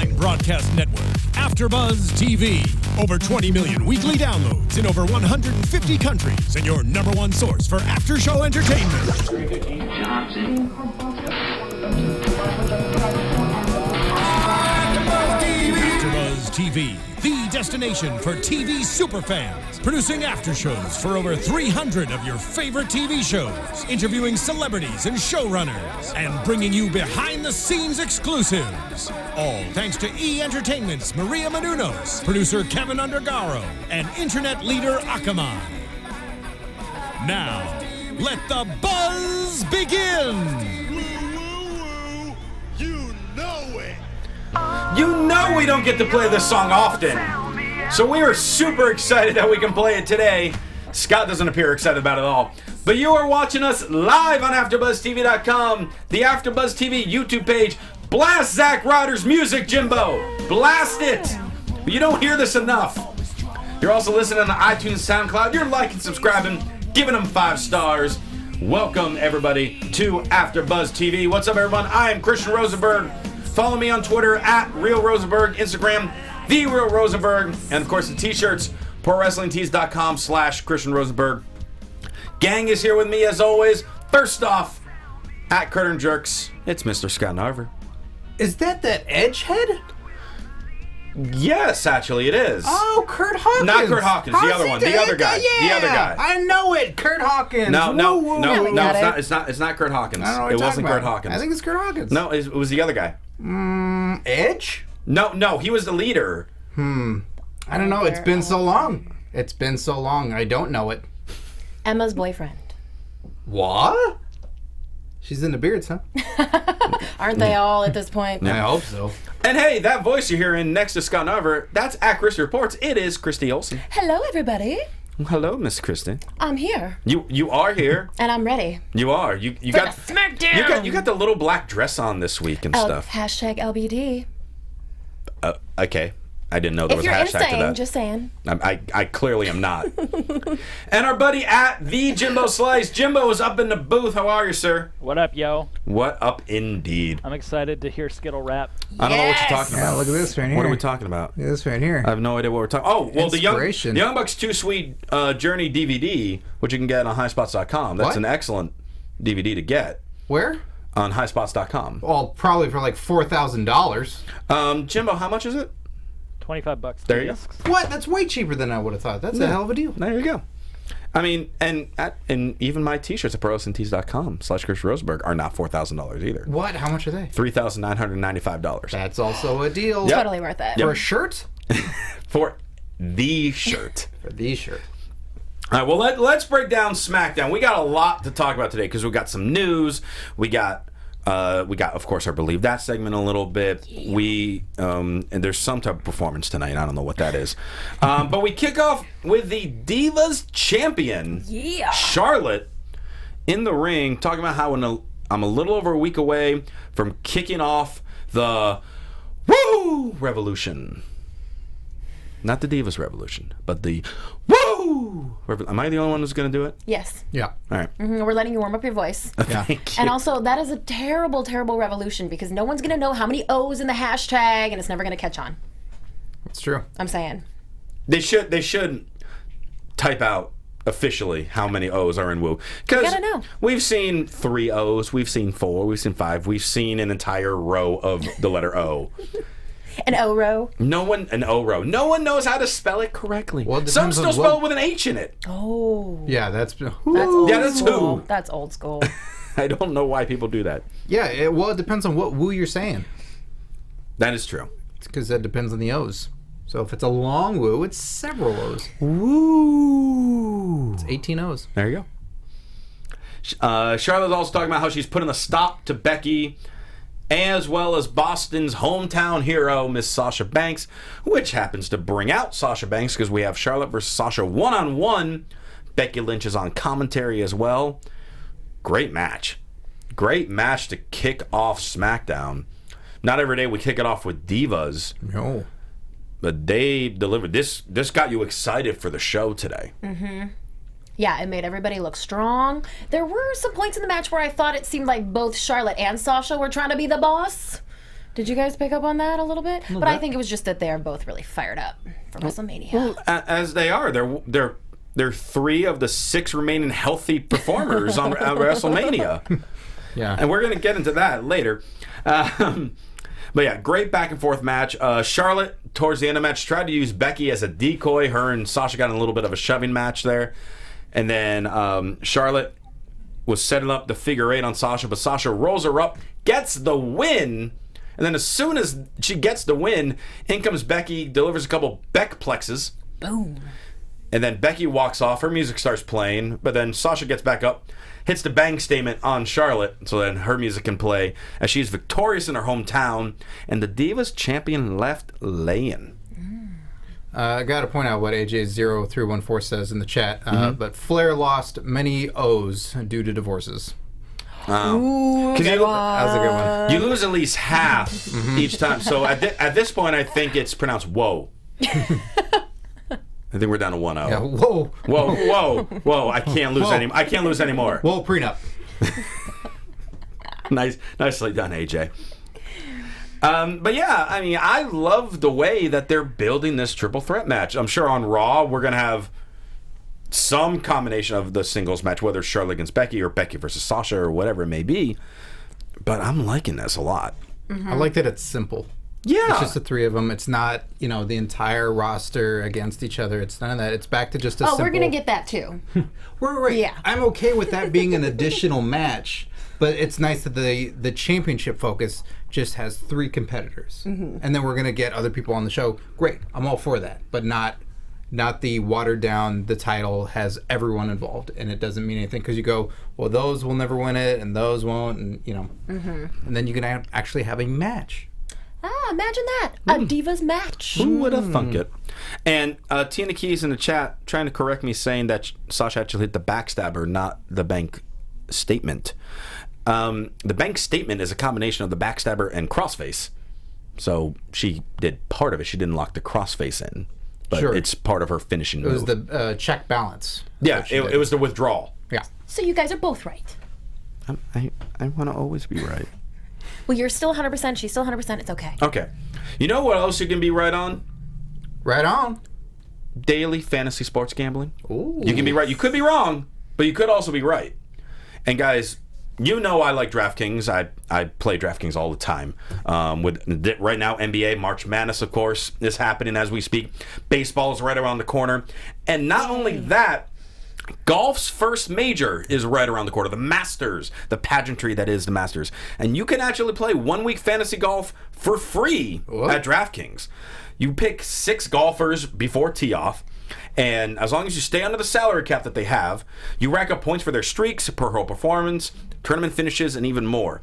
online broadcast network, AfterBuzz TV. Over 20 million weekly downloads in over 150 countries, and your number one source for after-show entertainment. AfterBuzz TV, the destination for TV superfans, producing aftershows for over 300 of your favorite TV shows, interviewing celebrities and showrunners, and bringing you behind-the-scenes exclusives. All thanks to E! Entertainment's Maria Menounos, producer Kevin Undergaro, and internet leader Akamai. Now, let the buzz begin! You know we don't get to play this song often, so we are super excited that we can play it today. Scott doesn't appear excited about it at all. But you are watching us live on AfterBuzzTV.com, the AfterBuzz TV YouTube page. Blast Zack Ryder's music, Jimbo! Blast it! But you don't hear this enough. You're also listening on iTunes, SoundCloud. You're liking, subscribing, giving them 5 stars. Welcome, everybody, to AfterBuzz TV. What's up, everyone? I am Christian Rosenberg. Follow me on Twitter at Real Rosenberg, Instagram, The Real Rosenberg, and of course the t-shirts, ProWrestlingTees.com/Christian Rosenberg. Gang is here with me as always. First off, at Curtain Jerks, it's Mr. Scott Narver. Is that Edge head? Yes, actually it is. Oh, Kurt Hawkins. Not Kurt Hawkins, the other one, the other guy. Yeah, the other guy. I know it, Kurt Hawkins. No, it's not Kurt Hawkins. I don't know what it wasn't Kurt Hawkins. I think it's Kurt Hawkins. No, it was the other guy. Edge? No, he was the leader. I don't know. It's been so long. I don't know it. Emma's boyfriend. What? She's into beards, huh? Aren't they all at this point? I hope so. And hey, that voice you're hearing next to Scott Narver, that's at Christy Reports. It is Christy Olson. Hello, everybody. Hello, Miss Christy. I'm here. You are here. And I'm ready. You are. You For got the SmackDown. You got the little black dress on this week and stuff. Hashtag LBD. Okay. I didn't know there If was a you're hashtag to insane, that. just saying. I clearly am not. And our buddy at the Jimbo Slice. Jimbo is up in the booth. How are you, sir? What up, yo? What up, indeed? I'm excited to hear Skittle rap. I don't know what you're talking about. Yeah, look at this right here. What are we talking about? Look at this right here. I have no idea what we're talking. Oh, well, the Inspiration. Young Bucks Too Sweet Journey DVD, which you can get on highspots.com. That's What? an excellent DVD to get Where? on highspots.com. Well, probably for like $4,000. Jimbo, how much is it? $25. There you go. discs. What? That's way cheaper than I would have thought. That's a hell of a deal. There you go. I mean, and even my t-shirts at ProWrestlingTees.com/Christian Rosenberg are not $4,000 either. What? How much are they? $3,995. That's also a deal. Yep. Totally worth it. For a shirt? For the shirt. For the shirt. All right, well, let's break down SmackDown. We got a lot to talk about today because we got some news. We got, of course, our Believe That segment a little bit. And there's some type of performance tonight. I don't know what that is. But we kick off with the Divas champion, Charlotte, in the ring, talking about how I'm a little over a week away from kicking off the Woo Revolution. Not the Divas Revolution, but the Woo! Am I the only one who's going to do it? Yes. Yeah. All right. We're letting you warm up your voice. Thank you. And also, that is a terrible, terrible revolution because no one's going to know how many O's in the hashtag and it's never going to catch on. It's true. I'm saying. They should type out officially how many O's are in Woo. Because gotta know. we've seen 3 O's, we've seen 4, we've seen 5, we've seen an entire row of the letter O. An O-row. An O row. No one knows how to spell it correctly. Well, it Some depends still on spell what- it with an H in it. Oh. Yeah, that's... That's old Yeah, that's school. who. That's old school. I don't know why people do that. Yeah, it depends on what woo you're saying. That is true. It's because that depends on the O's. So if it's a long woo, it's several O's. Woo! It's 18 O's. There you go. Charlotte's also talking about how she's putting a stop to Becky, as well as Boston's hometown hero, Miss Sasha Banks, which happens to bring out Sasha Banks because we have Charlotte versus Sasha one-on-one. Becky Lynch is on commentary as well. Great match. Great match to kick off SmackDown. Not every day we kick it off with divas. No. But they delivered. This got you excited for the show today. Mm-hmm. Yeah, it made everybody look strong. There were some points in the match where I thought it seemed like both Charlotte and Sasha were trying to be the boss. Did you guys pick up on that a little bit? But I bit. think it was just that they're both really fired up for WrestleMania. As they are. They're 3 of the 6 remaining healthy performers on WrestleMania. Yeah. And we're going to get into that later. But yeah, great back and forth match. Charlotte, towards the end of the match, tried to use Becky as a decoy. Her and Sasha got in a little bit of a shoving match there. And then Charlotte was setting up the figure 8 on Sasha, but Sasha rolls her up, gets the win. And then as soon as she gets the win, in comes Becky, delivers a couple Beckplexes. Boom. And then Becky walks off. Her music starts playing. But then Sasha gets back up, hits the bang statement on Charlotte. So then her music can play as she's victorious in her hometown. And the Divas champion left laying. I got to point out what AJ0314 says in the chat. But Flair lost many O's due to divorces. Ooh, That was a good one. You lose at least half each time. So at this point, I think it's pronounced whoa. I think we're down to 1-0. Yeah, whoa. Whoa! I can't lose any. I can't lose anymore. Whoa, prenup. Nicely done, AJ. But yeah, I mean, I love the way that they're building this triple threat match. I'm sure on Raw we're gonna have some combination of the singles match, whether it's Charlotte against Becky or Becky versus Sasha or whatever it may be. But I'm liking this a lot. I like that it's simple. Yeah, It's just the 3 of them. It's not, the entire roster against each other. It's none of that. It's back to just a simple... we're going to get that too. Right. Yeah. I'm okay with that being an additional match, but it's nice that the championship focus just has 3 competitors. And then we're going to get other people on the show. Great. I'm all for that. But not the watered down, the title has everyone involved, and it doesn't mean anything because you go, well, those will never win it, and those won't, and, and then you can actually have a match. Imagine that. A Divas match. who would have thunk it? And Tina Keys in the chat trying to correct me, saying that Sasha actually hit the backstabber, not the bank statement. The bank statement is a combination of the backstabber and crossface. So she did part of it. She didn't lock the crossface in. But Sure. it's part of her finishing move. It was the check balance. Yeah, it was the withdrawal. Yeah. So you guys are both right. I want to always be right. Well, you're still 100%. She's still 100%. It's okay. Okay. You know what else you can be right on? Right on. Daily fantasy sports gambling. Ooh. You can be right. You could be wrong, but you could also be right. And guys, I like DraftKings. I play DraftKings all the time. Right now, NBA March Madness, of course, is happening as we speak. Baseball is right around the corner. And not only that, golf's first major is right around the corner. The Masters, the pageantry that is the Masters. And you can actually play 1 week fantasy golf for free at DraftKings. You pick 6 golfers before tee off. And as long as you stay under the salary cap that they have, you rack up points for their streaks, per hole performance, tournament finishes, and even more.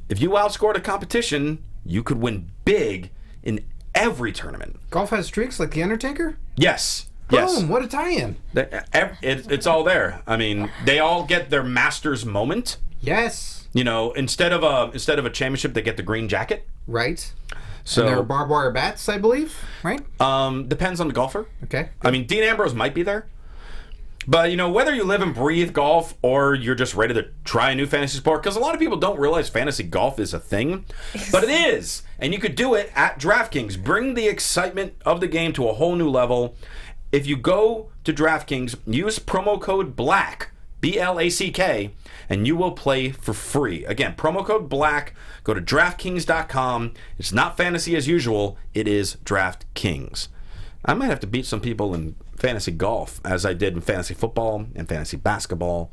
If you outscore the competition, you could win big in every tournament. Golf has streaks like The Undertaker? Yes. Boom, Yes. what a tie-in. It's all there. I mean, they all get their Masters moment. Yes. Instead of a championship, they get the green jacket. Right. So And there are barbed wire bats, I believe, right? depends on the golfer. Okay. I mean, Dean Ambrose might be there. But, whether you live and breathe golf or you're just ready to try a new fantasy sport, because a lot of people don't realize fantasy golf is a thing, but it is. And you could do it at DraftKings. Bring the excitement of the game to a whole new level. If you go to DraftKings, use promo code BLACK, BLACK, and you will play for free. Again, promo code BLACK. Go to DraftKings.com. It's not fantasy as usual. It is DraftKings. I might have to beat some people in fantasy golf, as I did in fantasy football and fantasy basketball.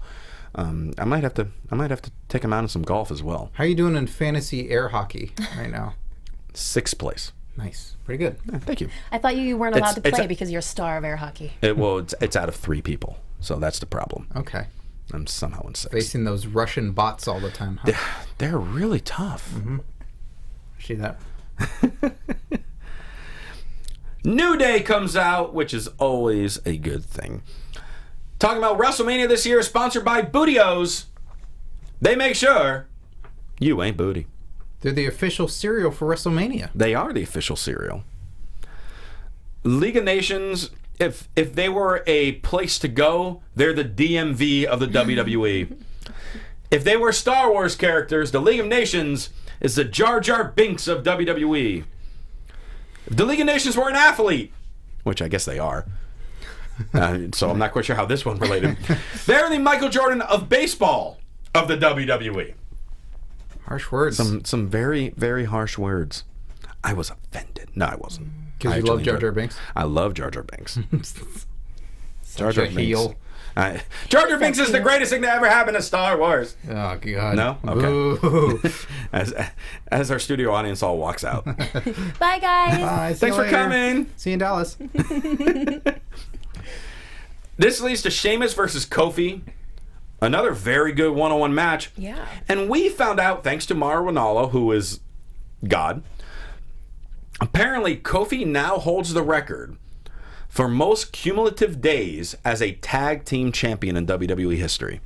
I might have to take them out in some golf as well. How are you doing in fantasy air hockey right now? 6th place. Nice. Pretty good. Yeah, thank you. I thought you weren't allowed to It's play because you're a star of air hockey. It's out of 3 people, so that's the problem. Okay. I'm somehow in 6th. Facing those Russian bots all the time, huh? They're really tough. Mm-hmm. See that? New Day comes out, which is always a good thing. Talking about WrestleMania this year is sponsored by Bootios. They make sure you ain't booty. They're the official cereal for WrestleMania. They are the official cereal. League of Nations, if they were a place to go, they're the DMV of the WWE. If they were Star Wars characters, the League of Nations is the Jar Jar Binks of WWE. If the League of Nations were an athlete, which I guess they are, so I'm not quite sure how this one related. They're the Michael Jordan of baseball of the WWE. Harsh words. Some very, very harsh words. I was offended. No, I wasn't. Because you love Jar Jar Binks? I love Jar Jar Binks. Jar Jar heel. Jar Jar Binks is the greatest thing to ever happen to Star Wars. Oh, God. No? Okay. As our studio audience all walks out. Bye, guys. Bye. Thanks for coming. See you in Dallas. This leads to Sheamus versus Kofi. Another very good one-on-one match. Yeah. And we found out, thanks to Mauro Ranallo, who is God, apparently Kofi now holds the record for most cumulative days as a tag team champion in WWE history.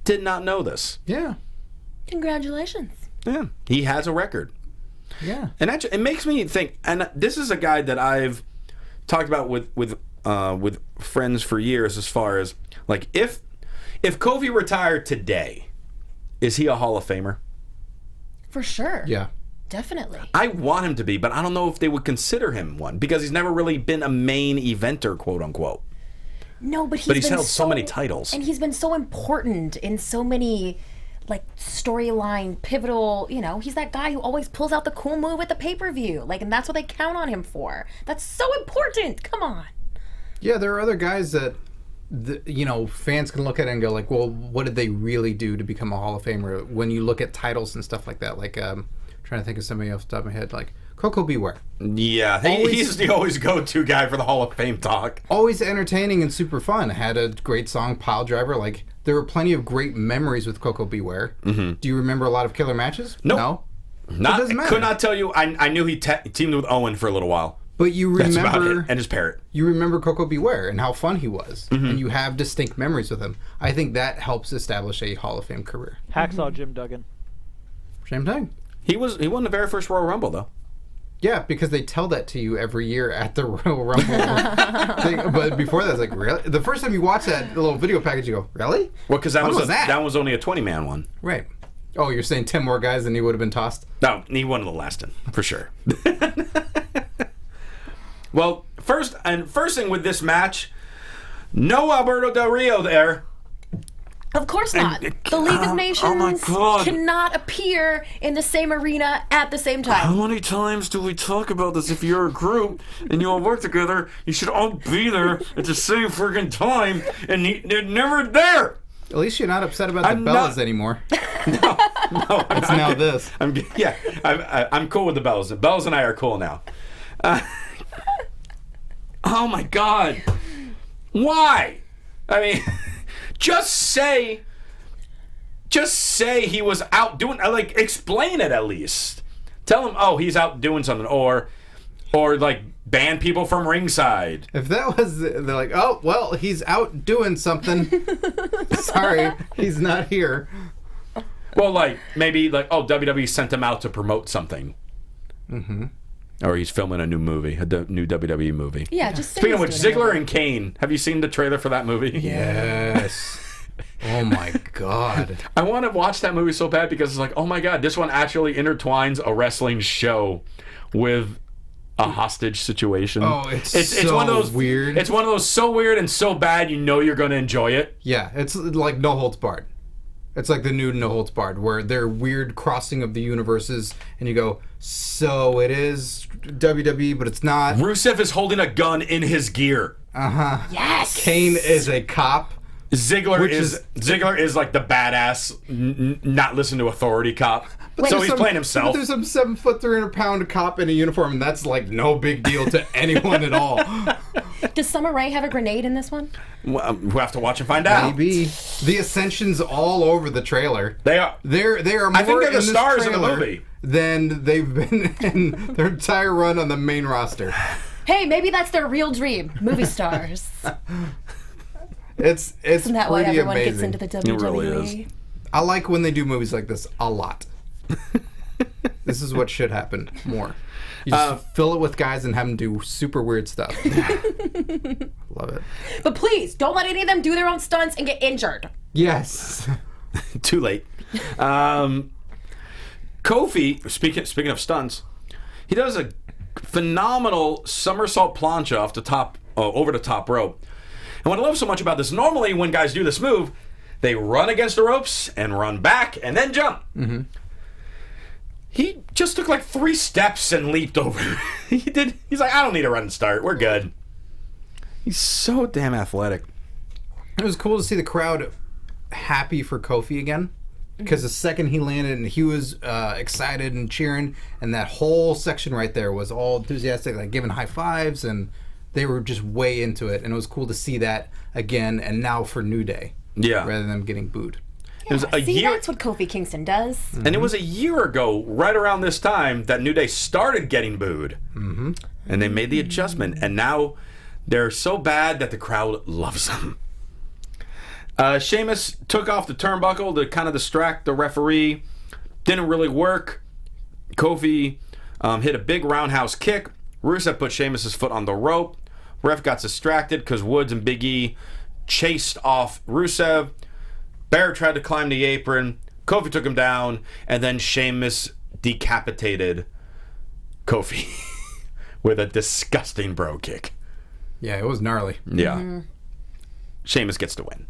Did not know this. Yeah. Congratulations. Yeah, he has a record. Yeah. And actually, it makes me think, and this is a guy that I've talked about with friends for years, as far as, like, if Kofi retired today, is he a Hall of Famer? For sure. Yeah. Definitely. I want him to be, but I don't know if they would consider him one, because he's never really been a main eventer, quote unquote. No, but But he's been held so many titles. And he's been so important in so many, like, storyline, pivotal, he's that guy who always pulls out the cool move at the pay-per-view. Like, and that's what they count on him for. That's so important. Come on. Yeah, there are other guys that, fans can look at it and go, like, well, what did they really do to become a Hall of Famer? When you look at titles and stuff like that, like, trying to think of somebody off the top of my head, like Coco Beware. Yeah, he's the always go-to guy for the Hall of Fame talk. Always entertaining and super fun. Had a great song, Pile Driver. Like, there were plenty of great memories with Coco Beware. Mm-hmm. Do you remember a lot of killer matches? Nope. No. It doesn't matter. Could not tell you. I knew he teamed with Owen for a little while. But you remember... That's about it. And his parrot. You remember Coco Beware and how fun he was. Mm-hmm. And you have distinct memories with him. I think that helps establish a Hall of Fame career. Hacksaw Jim Duggan. Same thing. He won the very first Royal Rumble, though. Yeah, because they tell that to you every year at the Royal Rumble thing. But before that, it's like, really? The first time you watch that little video package, you go, really? Well, because that was only a 20-man one. Right. Oh, you're saying 10 more guys than he would have been tossed? No, he won the last 10, for sure. Well, first thing with this match, no Alberto Del Rio there. Of course not. The League of Nations cannot appear in the same arena at the same time. How many times do we talk about this? If you're a group and you all work together, you should all be there at the same friggin' time, and they're never there. At least you're not upset about the Bellas anymore. No, it's now this. I'm cool with the Bellas. The Bellas and I are cool now. Oh my God. Why? I mean... Just say he was out doing, like, explain it at least. Tell him, oh, he's out doing something, or like ban people from ringside. If that was, they're like, oh, well, he's out doing something. Sorry, he's not here. Well, like, maybe, like, oh, WWE sent him out to promote something. Mm-hmm. Or he's filming a new movie, a new WWE movie. Yeah, just speaking of which, Ziggler and Kane. Have you seen the trailer for that movie? Yes. Oh my God. I want to watch that movie so bad because it's like, oh my God, this one actually intertwines a wrestling show with a hostage situation. Oh, it's so one of those weird. It's one of those so weird and so bad you know you're going to enjoy it. Yeah, it's like No Holds Barred. It's like the new No Holds Barred, where they're weird crossing of the universes, and you go, so it is WWE, but it's not. Rusev is holding a gun in his gear. Uh-huh. Yes! Kane is a cop. Ziggler is like the badass, not listen to authority cop. So he's playing himself. There's some 7 foot 300-pound cop in a uniform, and that's like no big deal to anyone at all. Does Summer Rae have a grenade in this one? Well, we'll have to watch and find out. Maybe. The Ascension's all over the trailer. They are. They are more I think they're the in this stars of the trailer movie than they've been in their entire run on the main roster. Hey, maybe that's their real dream. Movie stars. It's Isn't that why pretty everyone amazing. gets into the WWE? It really is. I like when they do movies like this a lot. This is what should happen more. You just fill it with guys and have them do super weird stuff. Love it. But please, don't let any of them do their own stunts and get injured. Yes. Too late. Kofi Kofi, speaking of stunts, he does a phenomenal somersault plancha off the top, over the top rope. And what I love so much about this, normally when guys do this move, they run against the ropes and run back and then jump. Mm-hmm. He just took like 3 steps and leaped over. He's like, I don't need a run and start. We're good. He's so damn athletic. It was cool to see the crowd happy for Kofi again. Because the second he landed and he was excited and cheering, and that whole section right there was all enthusiastic, like giving high fives, and they were just way into it. And it was cool to see that again, and now for New Day. Yeah. Rather than getting booed. Yeah, it was a year. That's what Kofi Kingston does. Mm-hmm. And it was a year ago, right around this time, that New Day started getting booed. Mm-hmm. And they made the adjustment. And now they're so bad that the crowd loves them. Sheamus took off the turnbuckle to kind of distract the referee. Didn't really work. Kofi hit a big roundhouse kick. Rusev put Sheamus' foot on the rope. Ref got distracted because Woods and Big E chased off Rusev. Barrett tried to climb the apron. Kofi took him down. And then Sheamus decapitated Kofi with a disgusting bro kick. Yeah, it was gnarly. Yeah. Mm-hmm. Sheamus gets to win.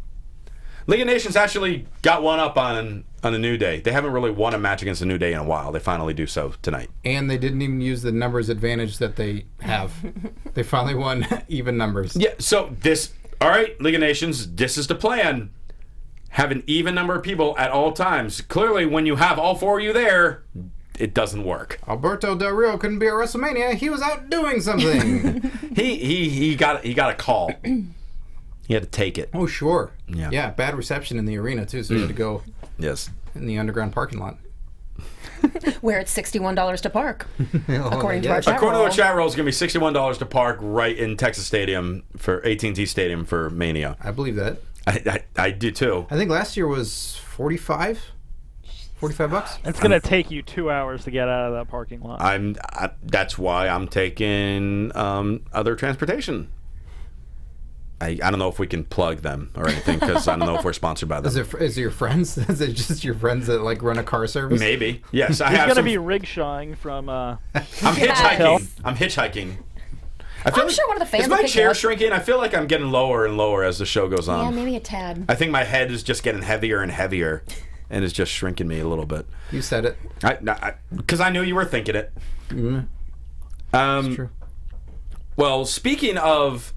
League of Nations actually got one up on the New Day. They haven't really won a match against the New Day in a while. They finally do so tonight. And they didn't even use the numbers advantage that they have. They finally won even numbers. Yeah, so all right, League of Nations, this is the plan. Have an even number of people at all times. Clearly, when you have all 4 of you there, it doesn't work. Alberto Del Rio couldn't be at WrestleMania. He was out doing something. he got a call. He had to take it. Oh, sure. Yeah. Yeah, bad reception in the arena, too, so he had to go in the underground parking lot. Where it's $61 to park, according to our chat According roll. to the chat roll, it's going to be $61 to park right in Texas Stadium for AT&T Stadium for Mania. I believe that. I do, too. I think last year was $45 bucks. It's going to take you 2 hours to get out of that parking lot. That's why I'm taking other transportation. I don't know if we can plug them or anything because I don't know if we're sponsored by them. Is it your friends? Is it just your friends that like run a car service? Maybe. Yes, I He's have. He's going to be rigshawing from. I'm hitchhiking. I'm hitchhiking. I'm sure one of the fans. Is my chair shrinking? I feel like I'm getting lower and lower as the show goes on. Yeah, maybe a tad. I think my head is just getting heavier and heavier, and is just shrinking me a little bit. You said it. Because I knew you were thinking it. Mm-hmm. That's true. Well, speaking of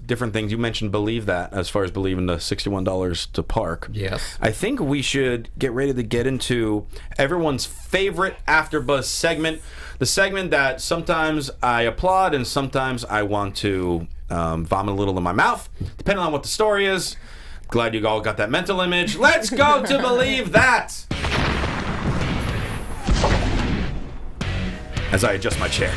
different things, you mentioned Believe That as far as believing the $61 to park. Yes. I think we should get ready to get into everyone's favorite AfterBuzz segment, the segment that sometimes I applaud and sometimes I want to vomit a little in my mouth, depending on what the story is. Glad you all got that mental image. Let's go to Believe That! As I adjust my chair.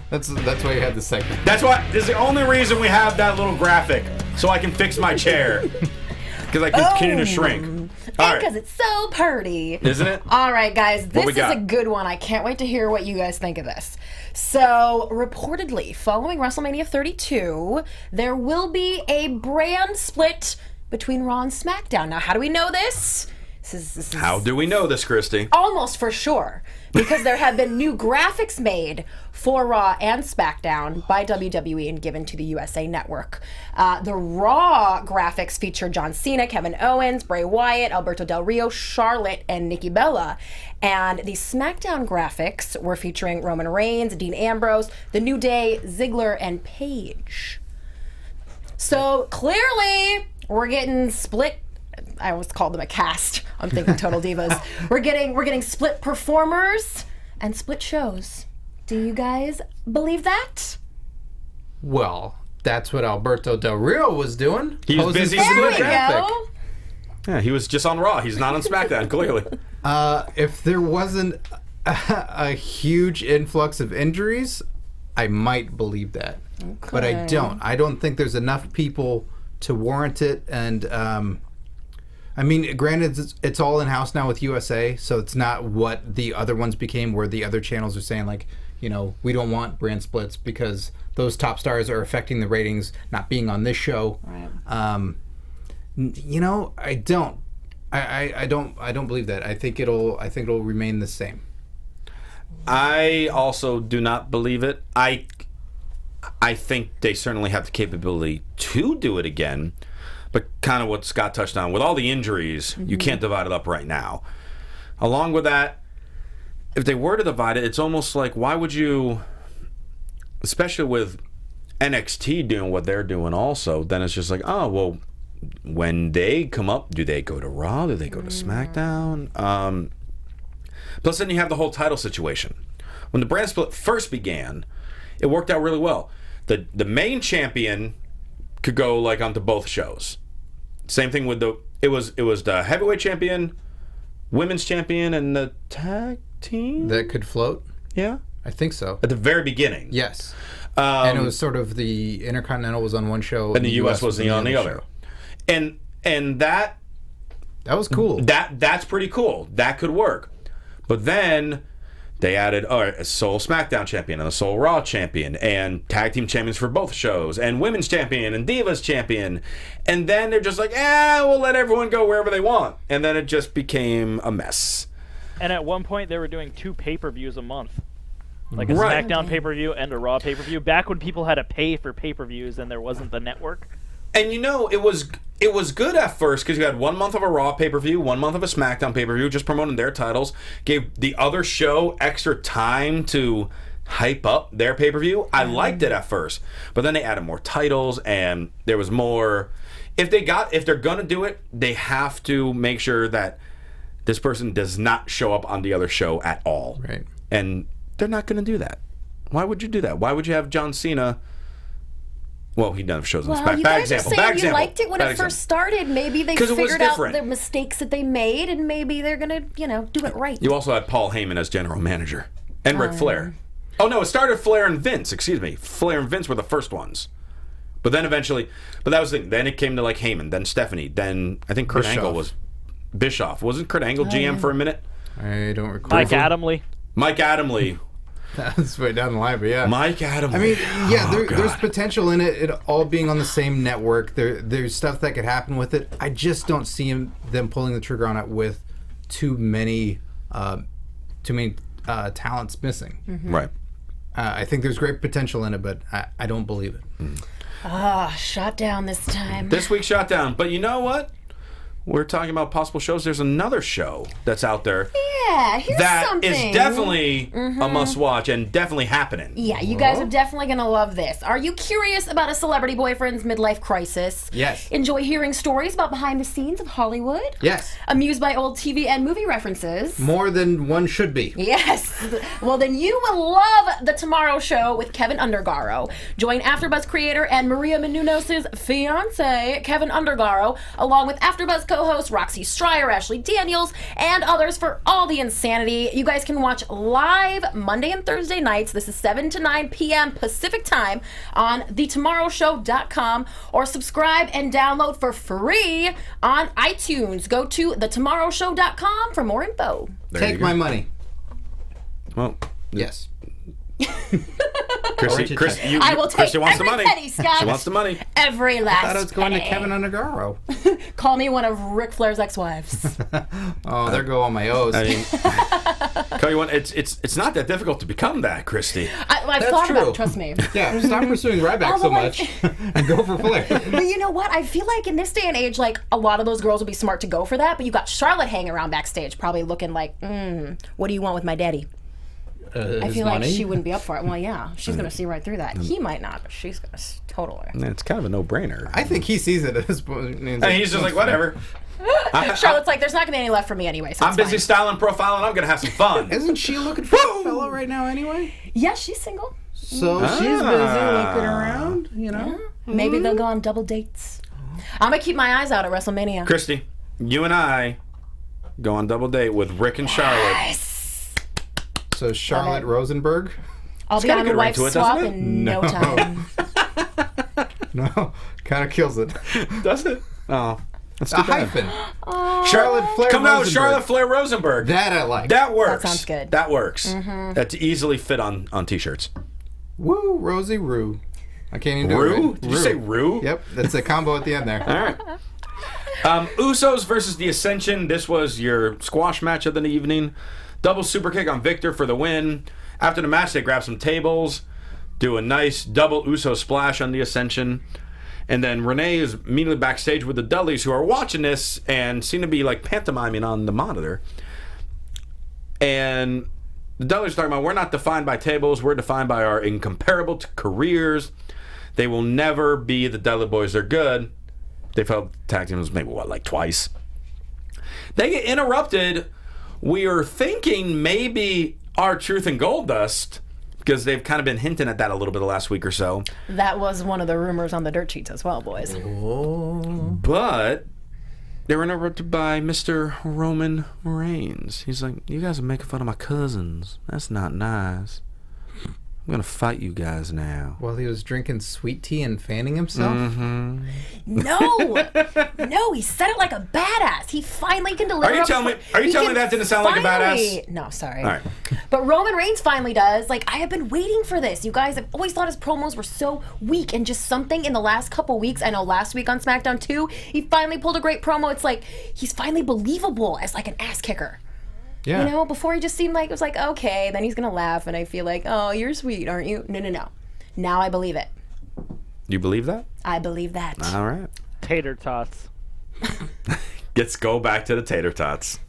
That's why you had the segment. That's this is the only reason we have that little graphic, so I can fix my chair. Because I continue to shrink. Because it's so purty. Isn't it? All right, guys. This is a good one. I can't wait to hear what you guys think of this. So, reportedly, following WrestleMania 32, there will be a brand split between Raw and SmackDown. Now, how do we know this? How do we know this, Christy? Almost for sure. Because there have been new graphics made for Raw and SmackDown by WWE and given to the USA Network. The Raw graphics feature John Cena, Kevin Owens, Bray Wyatt, Alberto Del Rio, Charlotte, and Nikki Bella. And the SmackDown graphics were featuring Roman Reigns, Dean Ambrose, The New Day, Ziggler, and Paige. So clearly, we're getting split. I always called them a cast. I'm thinking Total Divas. We're getting split performers and split shows. Do you guys believe that? Well, that's what Alberto Del Rio was doing. He was busy There split we graphic. go. Yeah, he was just on Raw. He's not on SmackDown, clearly. If there wasn't a huge influx of injuries, I might believe that. Okay. But I don't. I don't think there's enough people to warrant it. And I mean, granted, it's all in-house now with USA, so it's not what the other ones became, where the other channels are saying, like, you know, we don't want brand splits because those top stars are affecting the ratings not being on this show. Right. You know, I don't. I don't believe that. I think it'll remain the same. I also do not believe it. I think they certainly have the capability to do it again, but kind of what Scott touched on, with all the injuries, you can't divide it up right now. Along with that, if they were to divide it, it's almost like, why would you, especially with NXT doing what they're doing also, then it's just like, oh, well, when they come up, do they go to Raw? Do they go to SmackDown? Plus, then you have the whole title situation. When the brand split first began, it worked out really well. The main champion could go like onto both shows. Same thing with it was the heavyweight champion, women's champion, and the tag team That could float. Yeah, I think so. at the very beginning. Yes. And it was sort of the Intercontinental was on one show, and the U.S. was on the other. And that was cool. That's pretty cool. That could work. But then they added a sole SmackDown champion and a sole Raw champion and tag team champions for both shows and women's champion and Divas champion. And then they're just like, we'll let everyone go wherever they want. And then it just became a mess. And at one point, they were doing 2 pay-per-views a month. Like a Right. SmackDown pay-per-view and a Raw pay-per-view. Back when people had to pay for pay-per-views and there wasn't the network. And it was good at first because you had 1 month of a Raw pay-per-view, 1 month of a SmackDown pay-per-view, just promoting their titles, gave the other show extra time to hype up their pay-per-view. I liked it at first, but then they added more titles and there was more. If they're gonna do it, they have to make sure that this person does not show up on the other show at all. Right. And they're not gonna do that. Why would you do that? Why would you have John Cena? Well, he never shows us back. You Bad guys example. are Bad saying you example. liked it when Bad it example. first started. Maybe they 'Cause it was figured out different. the mistakes that they made, and maybe they're gonna, do it right. You also had Paul Heyman as general manager. And Ric Flair. Oh, no, it started Flair and Vince. Excuse me. Flair and Vince were the first ones. But then eventually, that was the thing. Then it came to like Heyman, then Stephanie, then I think Kurt Bischoff. Angle was Bischoff. Wasn't Kurt Angle GM for a minute? I don't recall. Mike Adamle. Mike Adamle. That's way down the line, but yeah. Mike Adamle. I mean, yeah, Oh, there's God. potential in it all being on the same network. There's stuff that could happen with it. I just don't see them pulling the trigger on it with too many talents missing. Right. I think there's great potential in it, but I don't believe it. Shot down this time. This week shot down. But you know what? We're talking about possible shows. There's another show that's out there Yeah, here's that something. is definitely a must-watch and definitely happening. Yeah, you guys are definitely going to love this. Are you curious about a celebrity boyfriend's midlife crisis? Yes. Enjoy hearing stories about behind the scenes of Hollywood? Yes. Amused by old TV and movie references? More than one should be. Yes. Well, then you will love The Tomorrow Show with Kevin Undergaro. Join AfterBuzz creator and Maria Menounos' fiance, Kevin Undergaro, along with AfterBuzz co-host Roxy Stryer, Ashley Daniels, and others for all the insanity. You guys can watch live Monday and Thursday nights. This is 7 to 9 p.m. Pacific time on thetomorrowshow.com, or subscribe and download for free on iTunes. Go to thetomorrowshow.com for more info. There Take you go. my money. Well, Yes. Christy, I will take Christy wants every the money. penny, Scott. She wants the money. Every last I thought it was going to penny. Kevin Undergaro. Call me one of Ric Flair's ex-wives. Oh, there go all my O's. I mean, tell you what, it's not that difficult to become that, Christy. I've That's thought about true. it, trust me. Yeah, stop pursuing Ryback so much and go for Flair. But you know what? I feel like in this day and age, like, a lot of those girls would be smart to go for that, but you got Charlotte hanging around backstage, probably looking like, what do you want with my daddy? I feel like she wouldn't be up for it. Well, yeah, she's going to see right through that. He might not, but she's going to totally. It's kind of a no-brainer. I think he sees it at this point. And he's just like, whatever. Charlotte's like, there's not going to be any left for me anyway, so I'm it's busy fine. styling, profiling. I'm gonna have some fun. Isn't she looking for a fellow right now anyway? Yeah, she's single. So she's busy looking around, you know? Maybe they'll go on double dates. I'm going to keep my eyes out at WrestleMania. Christy, you and I go on double date with Rick and Charlotte. Yes. So Charlotte Rosenberg? I'll be got a on a good ring wife to it, swap doesn't it? in no time. No, kind of kills it. Does it? Oh, that's A too bad. hyphen. Charlotte Flair Come out, Rosenberg. Charlotte Flair Rosenberg. That I like. That works. That sounds good. That works. That's easily fit on t-shirts. Woo, Rosie Roo. I can't even do it. Rue? Right. Did you say Rue? Yep, that's a combo at the end there. All right. Usos versus the Ascension. This was your squash match of the evening. Double super kick on Victor for the win. After the match, they grab some tables, do a nice double Uso splash on the Ascension. And then Renee is immediately backstage with the Dudleys, who are watching this and seem to be like pantomiming on the monitor. And the Dudleys are talking about, we're not defined by tables, we're defined by our incomparable careers. They will never be the Dudley Boys. They're good. They've held tag teams maybe, like twice. They get interrupted. We are thinking maybe R-Truth and Goldust, because they've kind of been hinting at that a little bit the last week or so. That was one of the rumors on the dirt sheets as well, boys. But they were interrupted by Mr. Roman Reigns. He's like, you guys are making fun of my cousins. That's not nice. I'm going to fight you guys now. While he was drinking sweet tea and fanning himself? Mm-hmm. No, he said it like a badass. He finally can deliver. Are you telling me that didn't sound like a badass? No, sorry. All right. But Roman Reigns finally does. Like, I have been waiting for this. You guys, I've always thought his promos were so weak, and just something in the last couple weeks, I know last week on SmackDown 2, he finally pulled a great promo. It's like, he's finally believable as like an ass kicker. Yeah. You know, before he just seemed like, it was like, okay, then he's going to laugh, and I feel like, oh, you're sweet, aren't you? No. Now I believe it. You believe that? I believe that. All right. Tater tots. Let's go back to the tater tots.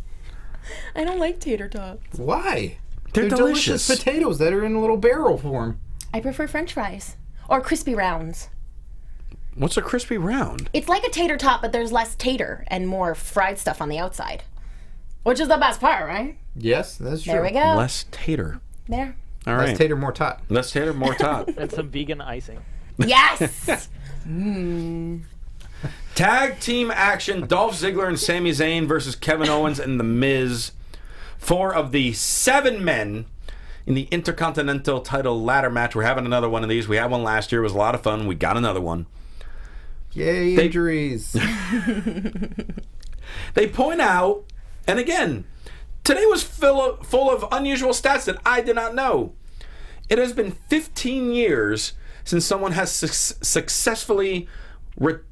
I don't like tater tots. Why? They're delicious. Potatoes that are in a little barrel form. I prefer french fries. Or crispy rounds. What's a crispy round? It's like a tater tot, but there's less tater and more fried stuff on the outside. Which is the best part, right? Yes, that's true. There we go. Less tater. There. All right. Less tater, more tot. Less tater, more tot. And some vegan icing. Yes! Tag team action, Dolph Ziggler and Sami Zayn versus Kevin Owens and The Miz. 4 of the 7 men in the Intercontinental title ladder match. We're having another one of these. We had one last year. It was a lot of fun. We got another one. Yay, injuries. They point out, and again, today was full of unusual stats that I did not know. It has been 15 years since someone has successfully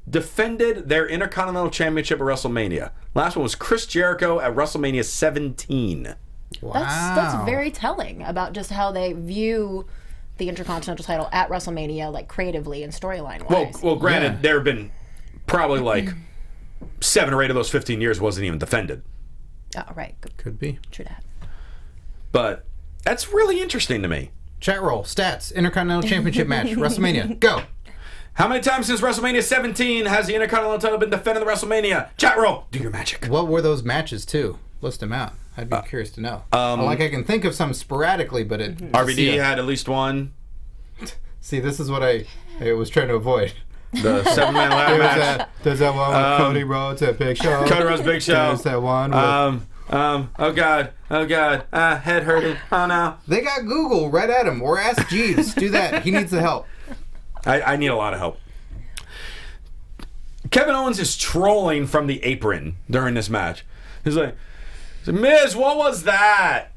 defended their Intercontinental Championship at WrestleMania. Last one was Chris Jericho at WrestleMania 17. Wow. That's very telling about just how they view the Intercontinental title at WrestleMania, like creatively and storyline-wise. Well, granted, there have been probably like 7 or 8 of those 15 years wasn't even defended. Oh, right. Good. Could be. True that. But that's really interesting to me. Chat roll, stats, Intercontinental Championship match, WrestleMania, go. How many times since WrestleMania 17 has the Intercontinental title been defended at WrestleMania? Chat roll, do your magic. What were those matches, too? List them out. I'd be curious to know. I can think of some sporadically, but it... RVD had at least one. See, this is what I was trying to avoid. The 7-man ladder match. There's that one with Cody Rhodes at Big Show. Cody Rhodes, Big Show. There's that one with... oh God, head hurting. Oh no. They got Google right at him, or ask Jeeves. Do that. He needs the help. I need a lot of help. Kevin Owens is trolling from the apron during this match. He's like, Miz, what was that?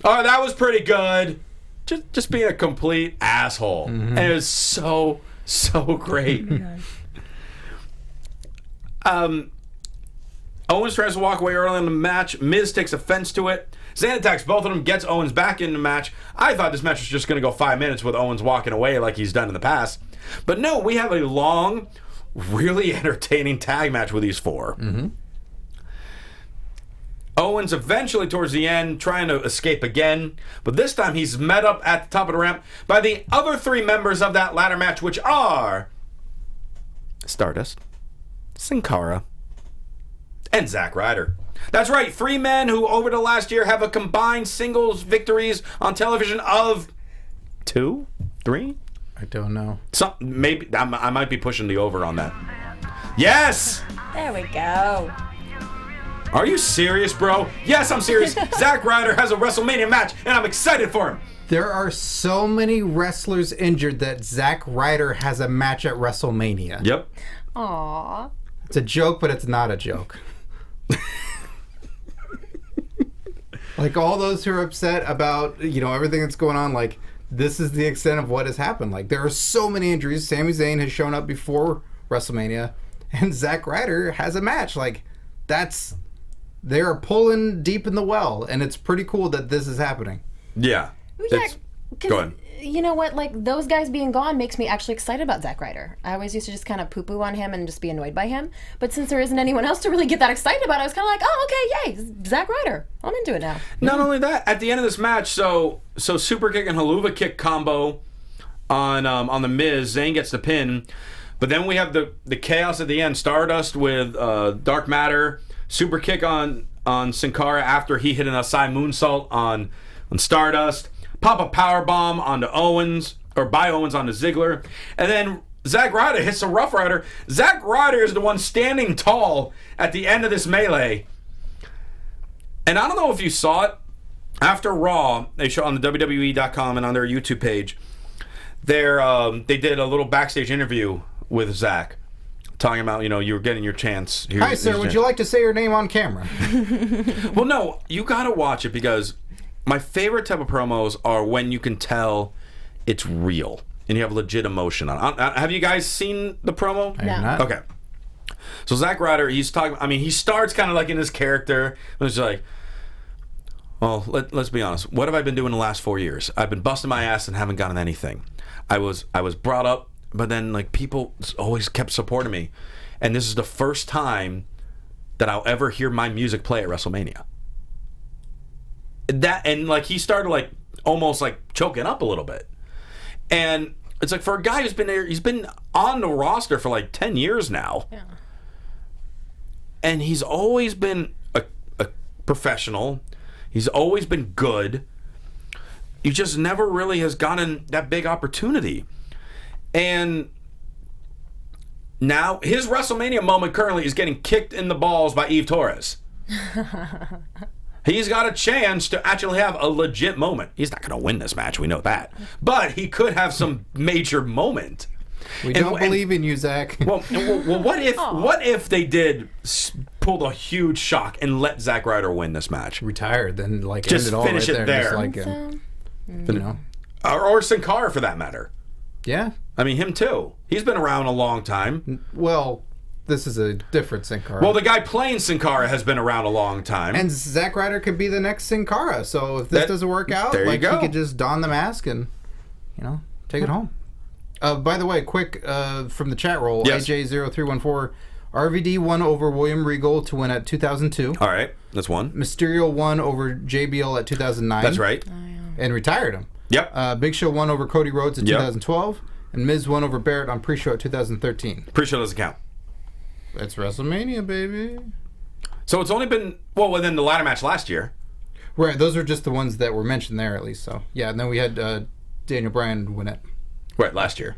Oh, that was pretty good. Just being a complete asshole. And it was so great. Owens tries to walk away early in the match. Miz takes offense to it. Zayn attacks both of them, gets Owens back in the match. I thought this match was just going to go 5 minutes with Owens walking away like he's done in the past. But no, we have a long, really entertaining tag match with these 4. Owens eventually, towards the end, trying to escape again. But this time he's met up at the top of the ramp by the other 3 members of that ladder match, which are Stardust, Sin Cara, and Zack Ryder. That's right, 3 men who over the last year have a combined singles victories on television of 2, 3? I don't know. Maybe I might be pushing the over on that. Yes! There we go. Are you serious, bro? Yes, I'm serious. Zack Ryder has a WrestleMania match, and I'm excited for him. There are so many wrestlers injured that Zack Ryder has a match at WrestleMania. Yep. Aww. It's a joke, but it's not a joke. Like, all those who are upset about, everything that's going on, like, this is the extent of what has happened. Like, there are so many injuries. Sami Zayn has shown up before WrestleMania, and Zack Ryder has a match. Like, they're pulling deep in the well, and it's pretty cool that this is happening. Yeah. Go ahead. You know what? Like, those guys being gone makes me actually excited about Zack Ryder. I always used to just kind of poo-poo on him and just be annoyed by him. But since there isn't anyone else to really get that excited about, I was kind of like, oh, okay, yay, Zack Ryder. I'm into it now. Not only that, at the end of this match, so super kick and haluva kick combo on the Miz. Zayn gets the pin. But then we have the chaos at the end. Stardust with Dark Matter. Super kick on Sin Cara after he hit an Asai moonsault on Stardust. Pop a power bomb onto Owens, or by Owens onto Ziggler. And then Zack Ryder hits a Rough Rider. Zack Ryder is the one standing tall at the end of this melee. And I don't know if you saw it. After Raw, they show on the WWE.com and on their YouTube page, they did a little backstage interview with Zack, talking about, you were getting your chance. Hi, sir. Would you like to say your name on camera? Well, no. You got to watch it because my favorite type of promos are when you can tell it's real and you have legit emotion on it. Have you guys seen the promo? I have not. Okay. So Zack Ryder, he's talking. I mean, he starts kind of like in his character. It's like, well, let's be honest. What have I been doing the last 4 years? I've been busting my ass and haven't gotten anything. I was brought up, but then like people always kept supporting me, and this is the first time that I'll ever hear my music play at WrestleMania. And like he started like almost like choking up a little bit, and it's like for a guy who's been there, he's been on the roster for like 10 years now, and he's always been a professional. He's always been good. He just never really has gotten that big opportunity, and now his WrestleMania moment currently is getting kicked in the balls by Eve Torres. He's got a chance to actually have a legit moment. He's not going to win this match, we know that. But he could have some major moment. We don't believe in you, Zach. Well, what if they did pull a huge shock and let Zack Ryder win this match? Retire, then like just end it all finish right it there. there. Just like, Or Sin Cara for that matter. Yeah. I mean, him too. He's been around a long time. Well, this is a different Sin Cara. Well, the guy playing Sin Cara has been around a long time. And Zack Ryder could be the next Sin Cara. So if this doesn't work out, there you go. he could just don the mask and, take it home. By the way, quick from the chat roll, yes. AJ0314, RVD won over William Regal to win at 2002. All right, that's one. Mysterio won over JBL at 2009. That's right. And retired him. Yep. Big Show won over Cody Rhodes in 2012. And Miz won over Barrett on pre-show at 2013. Pre-show doesn't count. It's WrestleMania, baby. So it's only been, within the ladder match last year. Right, those are just the ones that were mentioned there, at least. So, yeah, and then we had Daniel Bryan win it. Right, last year.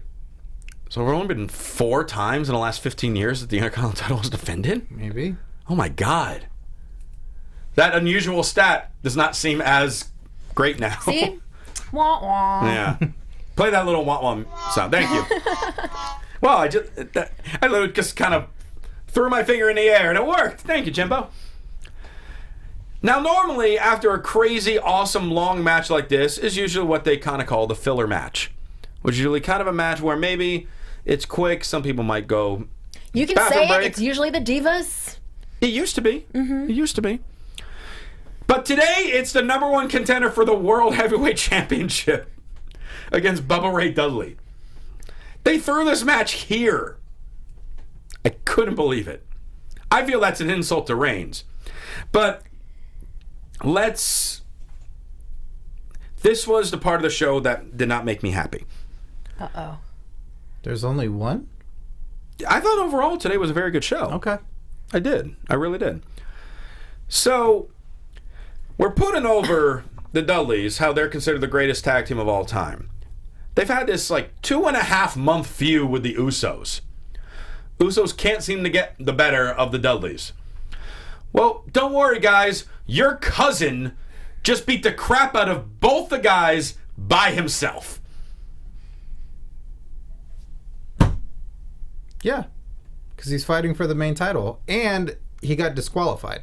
So we've only been 4 times in the last 15 years that the Intercontinental title was defended? Maybe. Oh, my God. That unusual stat does not seem as great now. See? Wah, wah. Yeah. Play that little wah wah sound. Thank you. Well, I literally just kind of threw my finger in the air and it worked. Thank you, Jimbo. Now, normally, after a crazy, awesome, long match like this is usually what they kind of call the filler match, which is usually kind of a match where maybe it's quick. Some people might go. You can say it. It's usually the Divas. It used to be. Mm-hmm. It used to be. But today, it's the #1 contender for the World Heavyweight Championship against Bubba Ray Dudley. They threw this match here. I couldn't believe it. I feel that's an insult to Reigns. But this was the part of the show that did not make me happy. Uh-oh. There's only one? I thought overall today was a very good show. Okay. I did. I really did. So, we're putting over the Dudleys, how they're considered the greatest tag team of all time. They've had this 2.5 month feud with the Usos. Usos can't seem to get the better of the Dudleys. Well, don't worry, guys. Your cousin just beat the crap out of both the guys by himself. Yeah. Because he's fighting for the main title. And he got disqualified.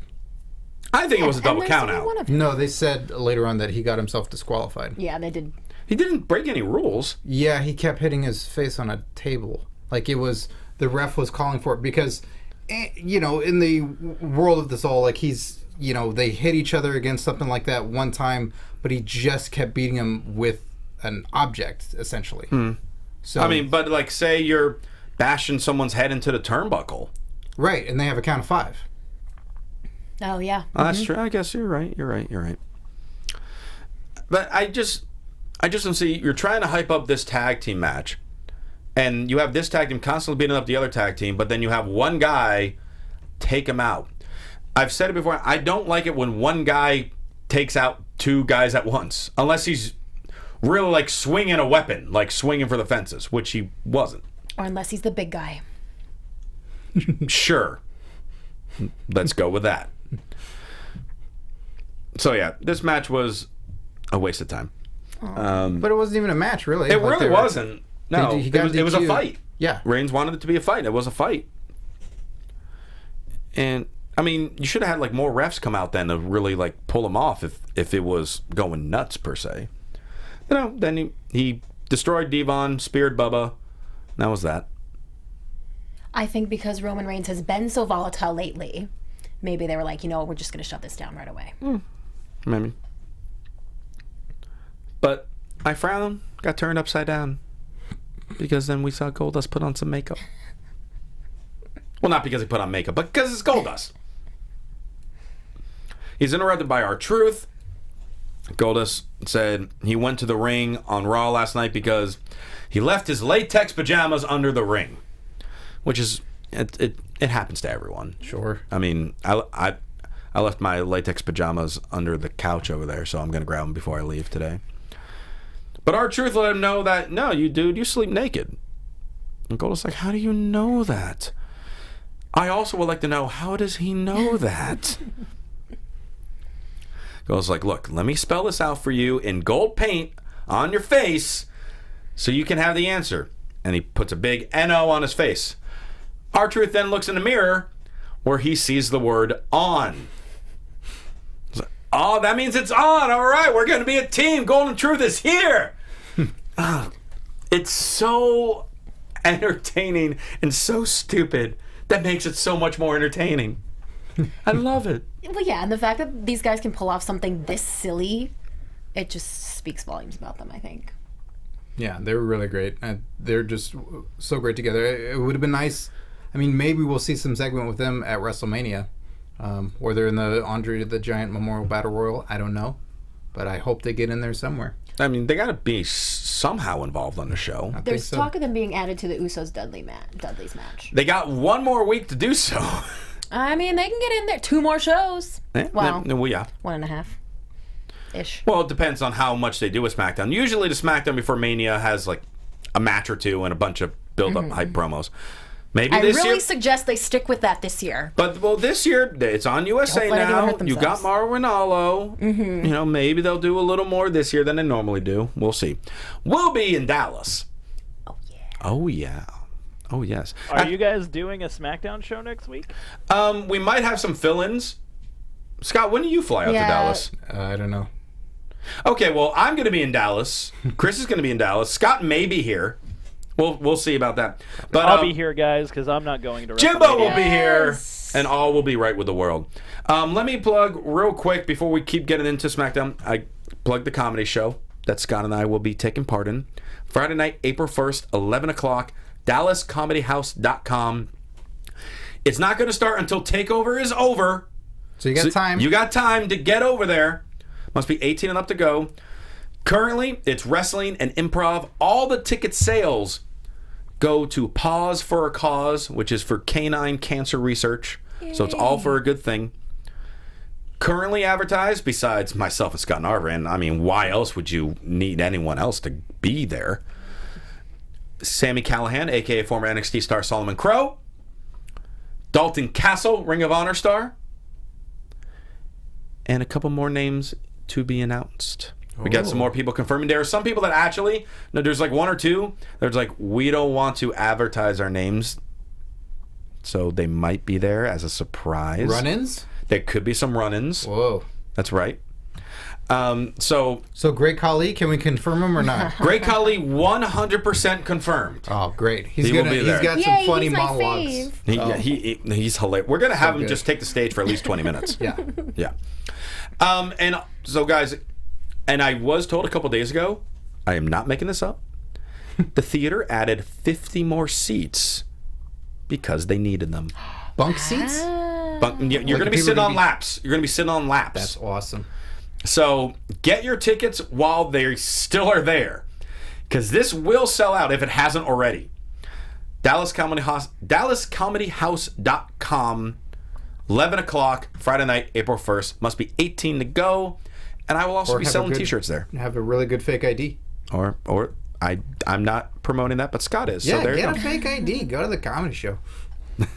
I think it was a double count out. No, they said later on that he got himself disqualified. Yeah, they did. He didn't break any rules. Yeah, he kept hitting his face on a table. Like it was the ref was calling for it because, you know, in the world of this all, like they hit each other against something like that one time, but he just kept beating him with an object, essentially. So I mean, but like, say you're bashing someone's head into the turnbuckle. Right, and they have a count of 5. Oh, yeah. That's true. I guess you're right. You're right. But I just don't see, you're trying to hype up this tag team match, and you have this tag team constantly beating up the other tag team, but then you have one guy take him out. I've said it before, I don't like it when one guy takes out 2 guys at once, unless he's really like swinging a weapon, like swinging for the fences, which he wasn't. Or unless he's the big guy. Sure. Let's go with that. So yeah, this match was a waste of time. But it wasn't even a match, really. It really wasn't. No, it was a fight. Yeah. Reigns wanted it to be a fight. It was a fight. And, I mean, you should have had, like, more refs come out then to really, like, pull him off if it was going nuts, per se. You know, then he destroyed Devon, speared Bubba. That was that. I think because Roman Reigns has been so volatile lately, maybe they were like, we're just going to shut this down right away. Maybe. But I frowned, got turned upside down, because then we saw Goldust put on some makeup. Well, not because he put on makeup, but because it's Goldust. He's interrupted by R-Truth. Goldust said he went to the ring on Raw last night because he left his latex pajamas under the ring, which is it happens to everyone. Sure. I mean, I left my latex pajamas under the couch over there, so I'm gonna grab them before I leave today. But R-Truth let him know that, no, you sleep naked. And Goldust's like, how do you know that? I also would like to know, how does he know that? Goldust's like, look, let me spell this out for you in gold paint on your face so you can have the answer. And he puts a big N-O on his face. R-Truth then looks in the mirror where he sees the word on. He's like, oh, that means it's on. All right, we're going to be a team. Golden Truth is here. It's so entertaining and so stupid that makes it so much more entertaining. I love it. Well, yeah, and the fact that these guys can pull off something this silly, it just speaks volumes about them, I think. Yeah, they were really great. They're just so great together. It would have been nice. I mean, maybe we'll see some segment with them at WrestleMania, or they're in the Andre the Giant Memorial Battle Royal. I don't know, but I hope they get in there somewhere. I mean, they got to be somehow involved on the show. There's talk of them being added to the Usos Dudley's match. They got one more week to do so. I mean, they can get in there. 2 more shows. Well, yeah. 1.5 ish. Well, it depends on how much they do with SmackDown. Usually the SmackDown before Mania has like a match or 2 and a bunch of build-up hype promos. Maybe I this year. I really suggest they stick with that this year. But, well, this year, it's on USA now. You got Mauro Ranallo. You know, maybe they'll do a little more this year than they normally do. We'll see. We'll be in Dallas. Oh, yeah. Oh, yeah. Oh, yes. Are you guys doing a SmackDown show next week? We might have some fill-ins. Scott, when do you fly out to Dallas? I don't know. Okay, well, I'm going to be in Dallas. Chris is going to be in Dallas. Scott may be here. We'll see about that. But I'll be here, guys, because I'm not going to WrestleMania. Jimbo will be here, and all will be right with the world. Let me plug real quick before we keep getting into SmackDown. I plug the comedy show that Scott and I will be taking part in. Friday night, April 1st, 11 o'clock, DallasComedyHouse.com. It's not going to start until TakeOver is over. So you got time. You got time to get over there. Must be 18 and up to go. Currently, it's wrestling and improv. All the ticket sales go to Pause for a Cause, which is for canine cancer research. Yay. So it's all for a good thing. Currently advertised, besides myself and Scott Narver, and I mean, why else would you need anyone else to be there? Sami Callihan, a.k.a. former NXT star Solomon Crow. Dalton Castle, Ring of Honor star. And a couple more names to be announced. We got some more people confirming. There are some people that actually, no, there's like 1 or 2. There's like, we don't want to advertise our names. So they might be there as a surprise. Run-ins? There could be some run-ins. Whoa. That's right. So Great Khali, can we confirm him or not? Great Khali, 100% confirmed. Oh, great. He's He will be there. He's got some Yay, funny he's my monologues. fave. He's hilarious. We're gonna have him good. just take the stage for at least 20 minutes. Yeah. Yeah. And so, guys, and I was told a couple days ago, I am not making this up. The theater added 50 more seats because they needed them. Bunk seats? But you're going to be people sitting gonna on be- laps. You're going to be sitting on laps. That's awesome. So get your tickets while they still are there, because this will sell out if it hasn't already. DallasComedyHouse.com, 11 o'clock, Friday night, April 1st. Must be 18 to go. And I will also Or be have a selling good- T-shirts there. Have a really good fake ID. Or I'm not promoting that, but Scott is. Yeah, so there get you a go. fake ID. Go to the comedy show. Do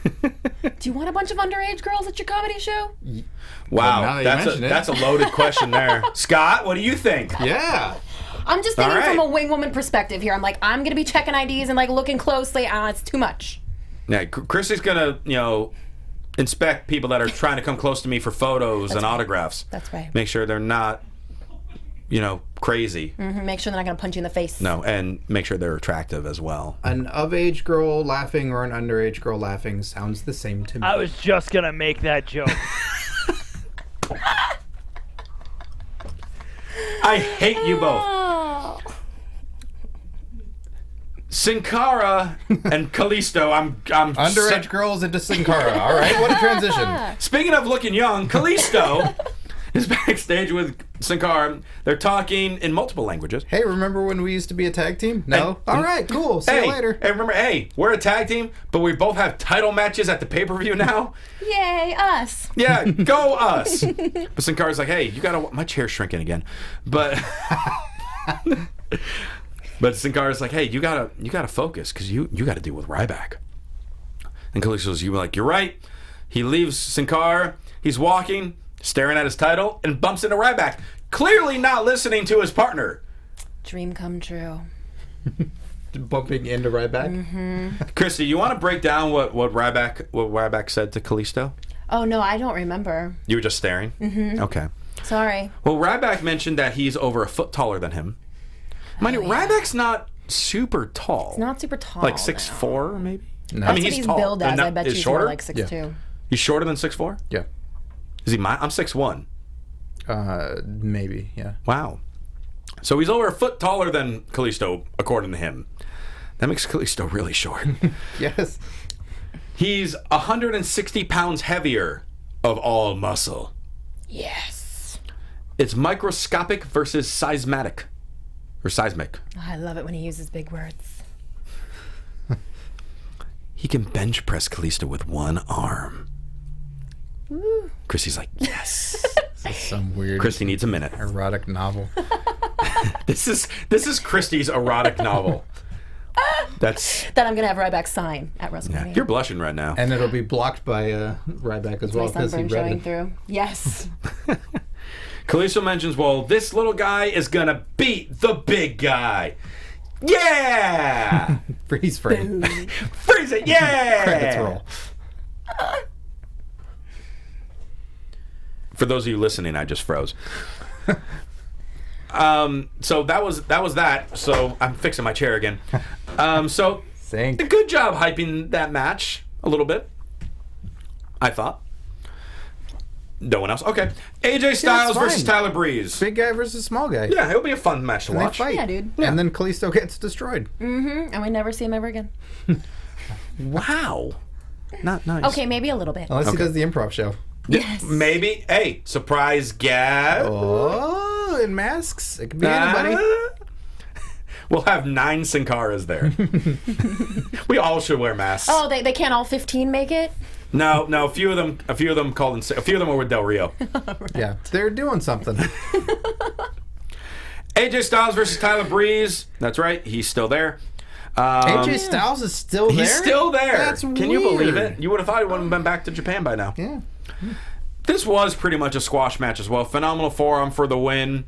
you want a bunch of underage girls at your comedy show? Wow, now that you mention it. that's a loaded question there. Scott, what do you think? Yeah. I'm just thinking All right. from a wing woman perspective here. I'm like, I'm gonna be checking IDs and like looking closely. It's too much. Yeah, Christy's gonna, inspect people that are trying to come close to me for photos and right. autographs. That's right. Make sure they're not, crazy. Make sure they're not gonna punch you in the face. No, and make sure they're attractive as well. An of-age girl laughing or an underage girl laughing sounds the same to me. I was just gonna make that joke. I hate you both. Oh. Sin Cara and Kalisto, I'm Underage girls into Sin Cara. All right, what a transition. Speaking of looking young, Kalisto is backstage with Sin Cara. They're talking in multiple languages. Hey, remember when we used to be a tag team? No? Hey. All right, cool. See Hey, you later. hey, remember, we're a tag team, but we both have title matches at the pay-per-view now. Yay, us. Yeah, go us. But Sin Cara's like, hey, you gotta. My chair's shrinking again, but Sin Cara's like, hey, you gotta focus because you gotta deal with Ryback. And Kalisto's you're right. He leaves Sin Cara. He's walking, staring at his title, and bumps into Ryback. Clearly not listening to his partner. Dream come true. Bumping into Ryback. Christy, you want to break down what Ryback said to Kalisto? Oh no, I don't remember. You were just staring? Mm-hmm. Okay. Sorry. Well, Ryback mentioned that he's over a foot taller than him. Mind you, Ryback's not super tall. It's not super tall. Like 6'4", maybe? No. I mean, That's he's what tall. he's billed as. And I bet is he's shorter? more like 6'2". He's shorter than 6'4"? Yeah. Is he mine? I'm 6'1". Maybe, yeah. Wow. So he's over a foot taller than Kalisto, according to him. That makes Kalisto really short. Yes. He's 160 pounds heavier of all muscle. Yes. It's microscopic versus seismic. Or seismic. I love it when he uses big words. He can bench press Kalisto with one arm. Woo. Christy's like, yes. This is some weird Christy needs a minute. erotic novel. This is Christy's erotic novel. That's That I'm gonna have Ryback sign at WrestleMania. you're blushing right now. And it'll be blocked by Ryback as well My because he sunburn read showing it. through. Yes. Kalisto mentions, well, this little guy is gonna beat the big guy. Yeah! Freeze frame. Freeze it, yeah! Credits roll. For those of you listening, I just froze. So that was that. So I'm fixing my chair again. So Thank. good job hyping that match a little bit. I thought. No one else. Okay. AJ Styles fine. versus Tyler Breeze. Big guy versus small guy. Yeah, it'll be a fun match to And they watch. fight. Yeah, dude. And then Kalisto gets destroyed. And we never see him ever again. Wow. Not nice. Okay, maybe a little bit. Unless he Okay. does the improv show. Yes. Maybe. Hey, surprise guest. Oh, in masks. It could be anybody. We'll have 9 Sin Caras there. We all should wear masks. Oh, they can't all 15 make it? No, a few of them called in. A few of them are with Del Rio. Yeah, they're doing something. AJ Styles versus Tyler Breeze. That's right, he's still there. AJ Styles is still there? He's still there. That's Can you believe weird. it? You would have thought he wouldn't have been back to Japan by now. Yeah. This was pretty much a squash match as well. Phenomenal forearm for the win.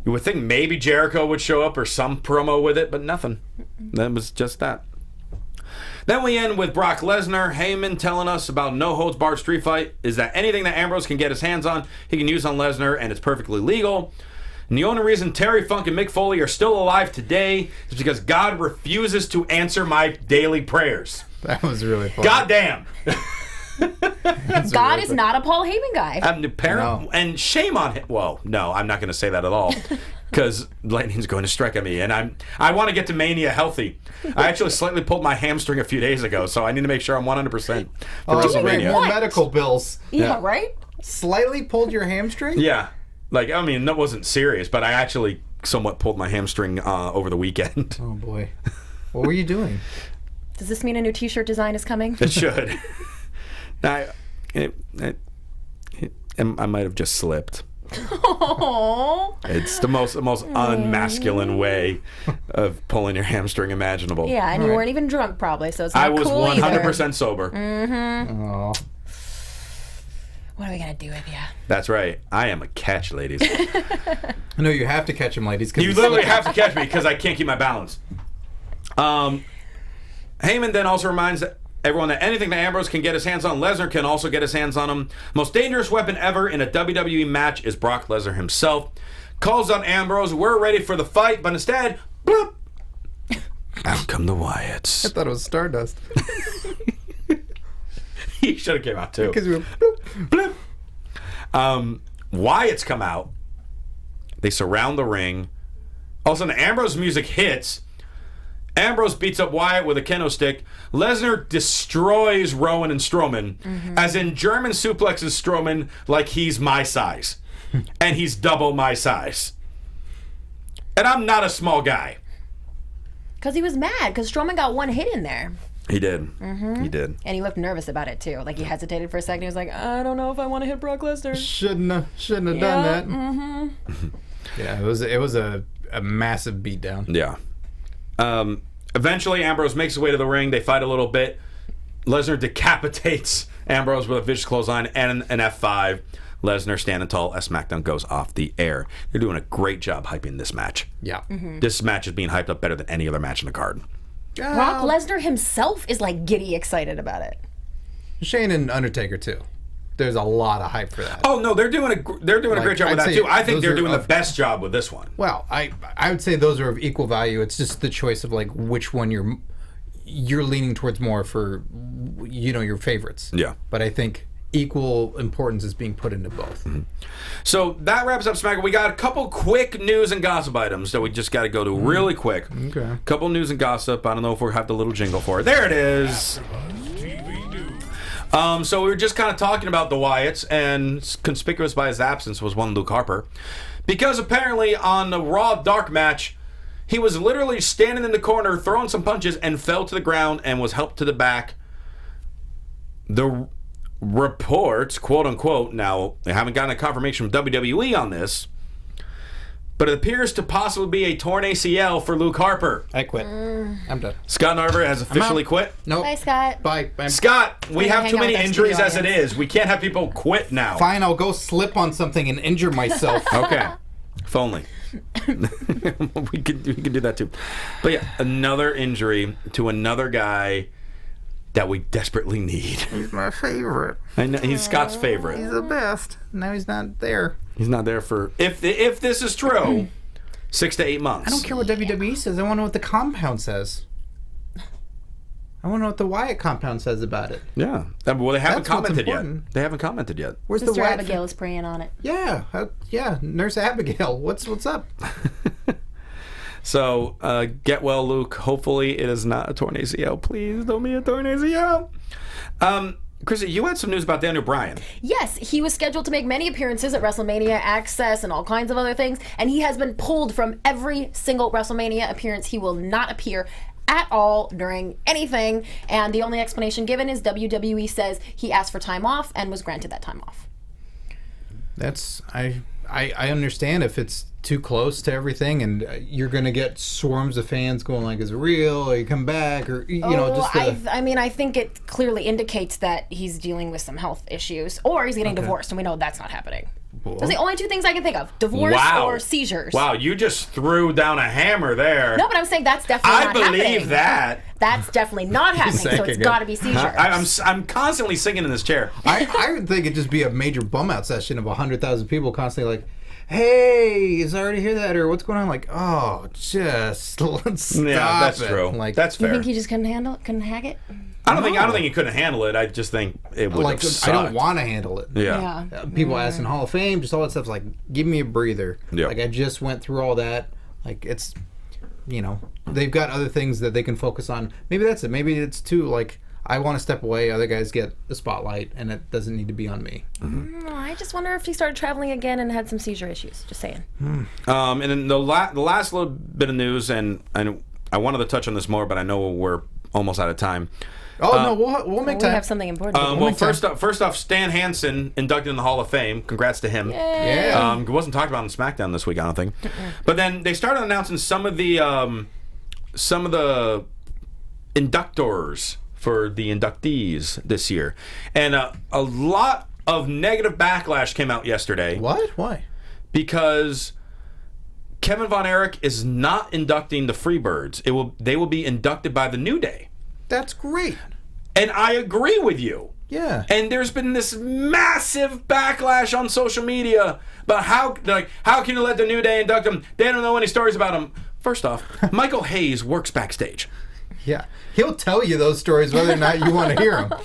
You would think maybe Jericho would show up or some promo with it, but nothing. That was just that. Then we end with Brock Lesnar. Heyman telling us about no-holds-barred street fight is that anything that Ambrose can get his hands on, he can use on Lesnar, and it's perfectly legal. And the only reason Terry Funk and Mick Foley are still alive today is because God refuses to answer my daily prayers. That was really fun. God damn. God is not a Paul Heyman guy. No. And shame on him. Well, no, I'm not going to say that at all. Because lightning's going to strike at me, and I want to get to Mania healthy. I actually slightly pulled my hamstring a few days ago, so I need to make sure I'm 100% for WrestleMania. More medical bills. Yeah, right? Slightly pulled your hamstring? Yeah. Like, I mean, that wasn't serious, but I actually somewhat pulled my hamstring over the weekend. Oh, boy. What were you doing? Does this mean a new T-shirt design is coming? It should. I might have just slipped. Oh. It's the most unmasculine way of pulling your hamstring imaginable. Yeah, and you weren't even drunk probably, so it's not I was cool 100% either. sober. Oh. What are we going to do with you? That's right. I am a catch, ladies. No, you have to catch him, ladies. You literally have to catch me because I can't keep my balance. Heyman then also reminds everyone that anything that Ambrose can get his hands on, Lesnar can also get his hands on him. Most dangerous weapon ever in a WWE match is Brock Lesnar himself. Calls on Ambrose. We're ready for the fight, but instead, bloop, out come the Wyatts. I thought it was Stardust. He should have came out too. Because we were bloop. Bloop. Wyatts come out. They surround the ring. All of a sudden, Ambrose music hits. Ambrose beats up Wyatt with a kendo stick. Lesnar destroys Rowan and Strowman, as in German suplexes Strowman like he's my size. And he's double my size. And I'm not a small guy. Because he was mad, because Strowman got one hit in there. He did. He did. And he looked nervous about it, too. Like, he hesitated for a second. He was like, I don't know if I want to hit Brock Lesnar. Shouldn't have done that. Yeah, it was a massive beatdown. Yeah. Eventually, Ambrose makes his way to the ring. They fight a little bit. Lesnar decapitates Ambrose with a vicious clothesline and an F5. Lesnar standing tall as SmackDown goes off the air. They're doing a great job hyping this match. Yeah. This match is being hyped up better than any other match in the card. Brock Lesnar himself is, like, giddy excited about it. Shane and Undertaker, too. There's a lot of hype for that. Oh, no, they're doing a great job with that, too. I think they're doing the best job with this one. Well, I would say those are of equal value. It's just the choice of, like, which one you're leaning towards more for, your favorites. Yeah. But I think equal importance is being put into both. So that wraps up SmackDown. We got a couple quick news and gossip items that we just got to go to really quick. Okay. Couple news and gossip. I don't know if we have the little jingle for it. There it is. So we were just kind of talking about the Wyatts, and conspicuous by his absence was one Luke Harper. Because apparently on the Raw Dark match, he was literally standing in the corner, throwing some punches, and fell to the ground and was helped to the back. The reports, quote unquote, now they haven't gotten a confirmation from WWE on this, but it appears to possibly be a torn ACL for Luke Harper. I quit. I'm done. Scott Narver has officially quit. Nope. Bye, Scott. Bye. Scott, we have hang too out many with us injuries studio as it is. We can't have people quit now. Fine, I'll go slip on something and injure myself. Okay. If only. we could do that too. But yeah, another injury to another guy that we desperately need. He's my favorite. I know, he's Scott's favorite. He's the best. Now he's not there. He's not there for if this is true, 6 to 8 months. I don't care what WWE says. I want to know what the compound says. I want to know what the Wyatt compound says about it. Yeah. Well, they haven't That's what's commented yet. important. They haven't commented yet. Where's Sister the Wyatt? Abigail is praying on it. Yeah, yeah. Nurse Abigail. What's up? So, get well, Luke. Hopefully it is not a torn ACL. Please don't be a torn ACL. Chrissy, you had some news about Daniel Bryan. Yes, he was scheduled to make many appearances at WrestleMania, Access, and all kinds of other things, and he has been pulled from every single WrestleMania appearance. He will not appear at all during anything, and the only explanation given is WWE says he asked for time off and was granted that time off. That's I understand if it's too close to everything, and you're gonna get swarms of fans going like, "Is it real? Or you come back?" Or I think it clearly indicates that he's dealing with some health issues, or he's getting divorced, and we know that's not happening. Those are the only two things I can think of: divorce or seizures. Wow, you just threw down a hammer there. No, but I'm saying that's definitely not happening. I believe that. That's definitely not happening. So it's Second. got to be seizures. I'm constantly singing in this chair. I would think it'd just be a major bum out session of 100,000 people constantly like, hey, is I already hear that? Or what's going on? Like, oh, just let's stop That's it. true. Like, That's You fair. think he just couldn't hack it? I don't think he couldn't handle it. I just think it would like have I don't want to handle it. Yeah. People asking Hall of Fame, just all that stuff's like, give me a breather. Yeah. Like I just went through all that. Like it's, they've got other things that they can focus on. Maybe that's it. Maybe it's too like I want to step away. Other guys get the spotlight, and it doesn't need to be on me. I just wonder if he started traveling again and had some seizure issues. Just saying. And then the last little bit of news, and I wanted to touch on this more, but I know we're almost out of time. Oh no, we'll make We time. have something important. to do. Well, first off, Stan Hansen inducted in the Hall of Fame. Congrats to him. Yeah. It wasn't talked about on SmackDown this week, I don't think. But then they started announcing some of the inductors for the inductees this year, and a lot of negative backlash came out yesterday. What? Why? Because Kevin Von Erich is not inducting the Freebirds. They will be inducted by the New Day. That's great. And I agree with you. Yeah. And there's been this massive backlash on social media about how can you let the New Day induct them? They don't know any stories about them. First off, Michael Hayes works backstage. Yeah. He'll tell you those stories whether or not you want to hear them.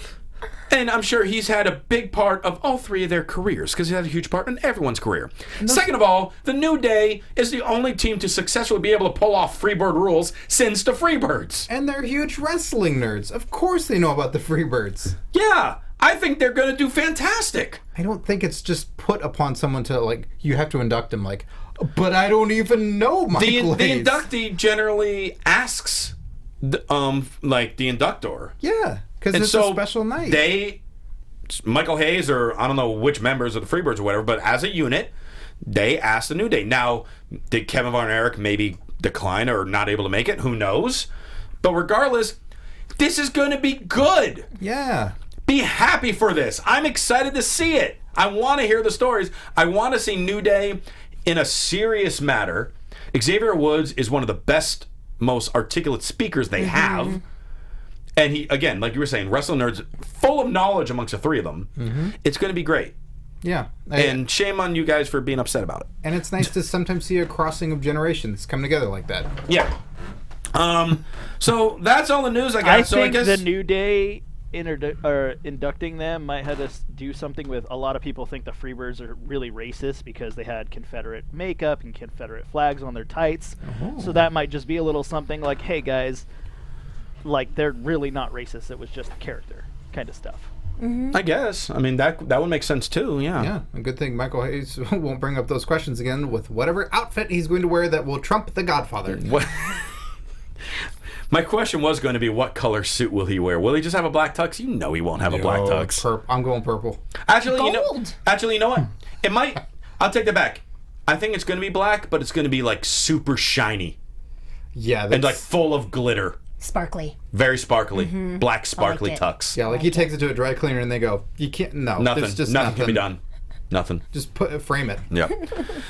And I'm sure he's had a big part of all three of their careers because he had a huge part in everyone's career. Second of all, the New Day is the only team to successfully be able to pull off Freebird rules since the Freebirds. And they're huge wrestling nerds. Of course they know about the Freebirds. Yeah, I think they're going to do fantastic. I don't think it's just put upon someone to, like, you have to induct him, like, but I don't even know Michael The Hayes. inductee generally asks, the inductor. Yeah, because And it's so a special night. Michael Hayes, or I don't know which members of the Freebirds or whatever, but as a unit, they asked the New Day. Now, did Kevin Von Erich maybe decline or not able to make it? Who knows? But regardless, this is going to be good. Yeah. Be happy for this. I'm excited to see it. I want to hear the stories. I want to see New Day in a serious matter. Xavier Woods is one of the best, most articulate speakers they have. And he, again, like you were saying, wrestling nerds, full of knowledge amongst the three of them. It's going to be great. Yeah. And shame on you guys for being upset about it. And it's nice to sometimes see a crossing of generations come together like that. Yeah. So that's all the news I got. I so think I guess the New Day inducting them might have to do something with. A lot of people think the Freebirds are really racist because they had Confederate makeup and Confederate flags on their tights. So that might just be a little something like, hey guys, like they're really not racist. It was just a character kind of stuff. I guess. I mean, that would make sense too. Yeah. Yeah, a good thing Michael Hayes won't bring up those questions again with whatever outfit he's going to wear that will trump the Godfather. What? My question was going to be, what color suit will he wear? Will he just have a black tux? You know he won't have a black tux. I'm going purple. Actually, you Gold. know what? It might. I'll take that back. I think it's going to be black, but it's going to be like super shiny Yeah, and like full of glitter. Sparkly. Very sparkly. Black sparkly it. tux. Yeah, like he takes it to a dry cleaner and they go, you can't, no. Nothing. There's just Nothing can be done. Nothing. Just frame it. Yeah.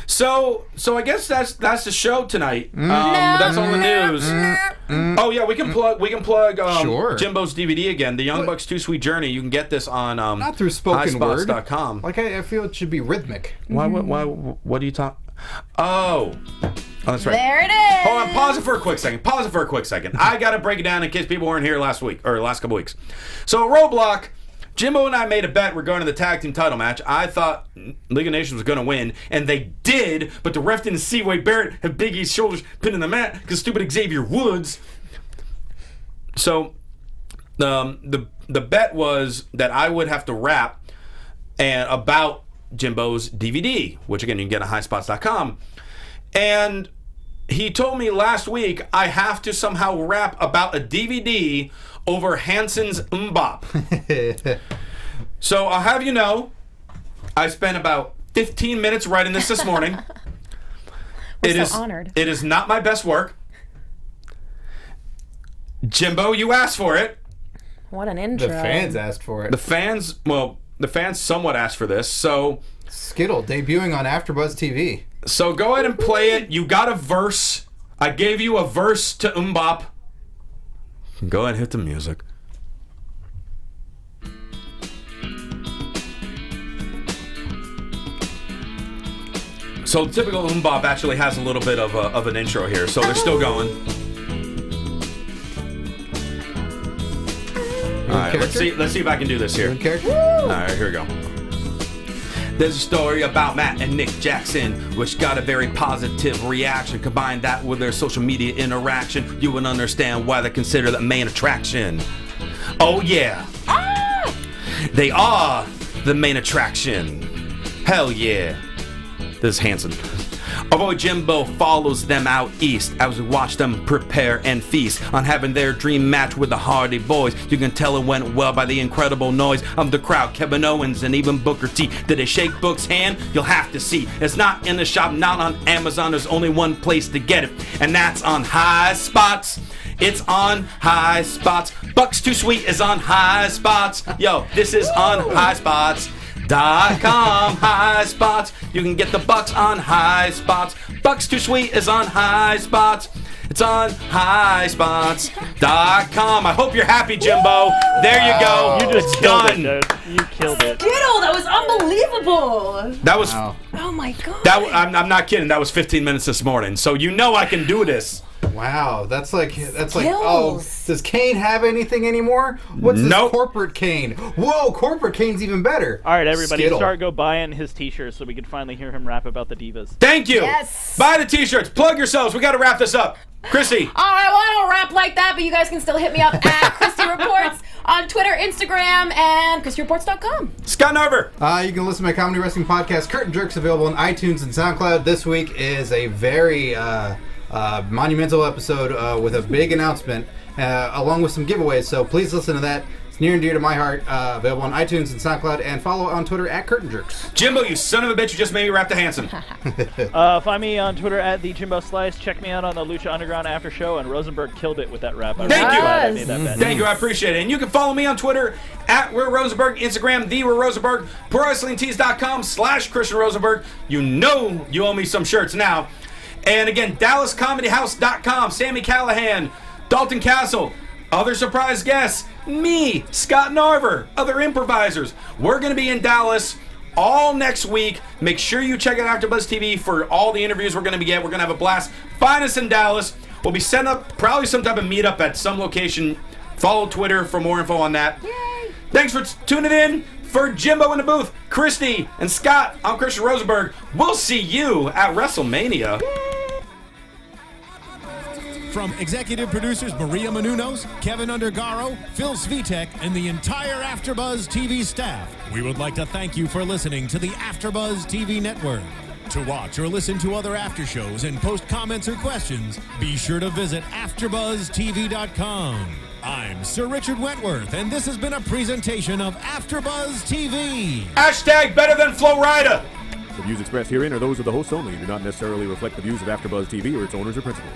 So I guess that's the show tonight. That's all the news. Oh yeah, we can plug Sure. Jimbo's DVD again. The Young Bucks 2 Sweet Journey. You can get this on Not through spoken word. highspots.com. Like, I feel it should be rhythmic. Why what do you talk? Oh, that's right. There it is. Hold on, pause it for a quick second. I gotta break it down in case people weren't here last week or last couple weeks. So at Roadblock, Jimbo and I made a bet regarding the tag team title match. I thought League of Nations was going to win, and they did, but the ref didn't see Wade Barrett have Big E's shoulders pinned in the mat because stupid Xavier Woods. So the bet was that I would have to rap about Jimbo's DVD, which again you can get on highspots.com. And he told me last week I have to somehow rap about a DVD over Hansen's Mbop. So I'll have you know, I spent about 15 minutes writing this morning. We're so honored. It is not my best work. Jimbo, you asked for it. What an intro. The fans asked for it. The fans somewhat asked for this, so Skittle debuting on AfterBuzz TV. So go ahead and play it. You got a verse. I gave you a verse to Mbop. Go ahead and hit the music. So typical Umbop actually has a little bit of an intro here, so they're still going. All right, let's see if I can do this here. All right, here we go. There's a story about Matt and Nick Jackson, which got a very positive reaction. Combine that with their social media interaction, you would understand why they consider the main attraction. Oh yeah, they are the main attraction. Hell yeah. This is Hanson. Our boy Jimbo follows them out east as we watch them prepare and feast on having their dream match with the Hardy Boys. You can tell it went well by the incredible noise of the crowd. Kevin Owens and even Booker T. Did they shake Book's hand? You'll have to see. It's not in the shop, not on Amazon. There's only one place to get it, and that's on High Spots. It's on High Spots. Bucks Too Sweet is on High Spots. Yo, this is on High Spots. .com High Spots. You can get the Bucks on High Spots. Bucks Too Sweet is on High Spots. It's on highspots.com. I hope you're happy, Jimbo. There you go. You just killed it, dude. You killed it. Skittle, that was unbelievable. That was. Wow. Oh my god. I'm not kidding. That was 15 minutes this morning. So you know I can do this. Wow, that's like oh, does Kane have anything anymore? What's this corporate Kane? Whoa, corporate Kane's even better. All right, everybody, Skittle. go buying his t-shirts so we can finally hear him rap about the divas. Thank you. Yes. Buy the t-shirts. Plug yourselves. We got to wrap this up. Chrissy. All right, well, I don't rap like that, but you guys can still hit me up at Christy Reports on Twitter, Instagram, and ChristyReports.com. Scott Narver. You can listen to my comedy wrestling podcast, Curtain Jerks, available on iTunes and SoundCloud. This week is a very monumental episode with a big announcement, along with some giveaways. So please listen to that. It's near and dear to my heart. Available on iTunes and SoundCloud, and follow on Twitter at Curtain Jerks. Jimbo, you son of a bitch, you just made me rap the Hanson. Find me on Twitter at @TheJimboSlice. Check me out on the Lucha Underground After Show, and Rosenberg killed it with that rap. Thank you. Glad I made that bet. Thank you, I appreciate it. And you can follow me on Twitter at We're Rosenberg, Instagram, The We're Rosenberg, ProWrestlingTees.com/Christian Rosenberg. You know you owe me some shirts now. And again, DallasComedyHouse.com, Sammy Callahan, Dalton Castle, other surprise guests, me, Scott Narver, other improvisers. We're going to be in Dallas all next week. Make sure you check out AfterBuzz TV for all the interviews we're going to get. We're going to have a blast. Find us in Dallas. We'll be setting up probably some type of meetup at some location. Follow Twitter for more info on that. Yay. Thanks for tuning in. For Jimbo in the booth, Christy and Scott, I'm Christian Rosenberg. We'll see you at WrestleMania. From executive producers Maria Menounos, Kevin Undergaro, Phil Svitek, and the entire AfterBuzz TV staff, we would like to thank you for listening to the AfterBuzz TV network. To watch or listen to other after shows and post comments or questions, be sure to visit AfterBuzzTV.com. I'm Sir Richard Wentworth, and this has been a presentation of AfterBuzz TV. Hashtag better than Flo Rida. The views expressed herein are those of the hosts only and do not necessarily reflect the views of AfterBuzz TV or its owners or principals.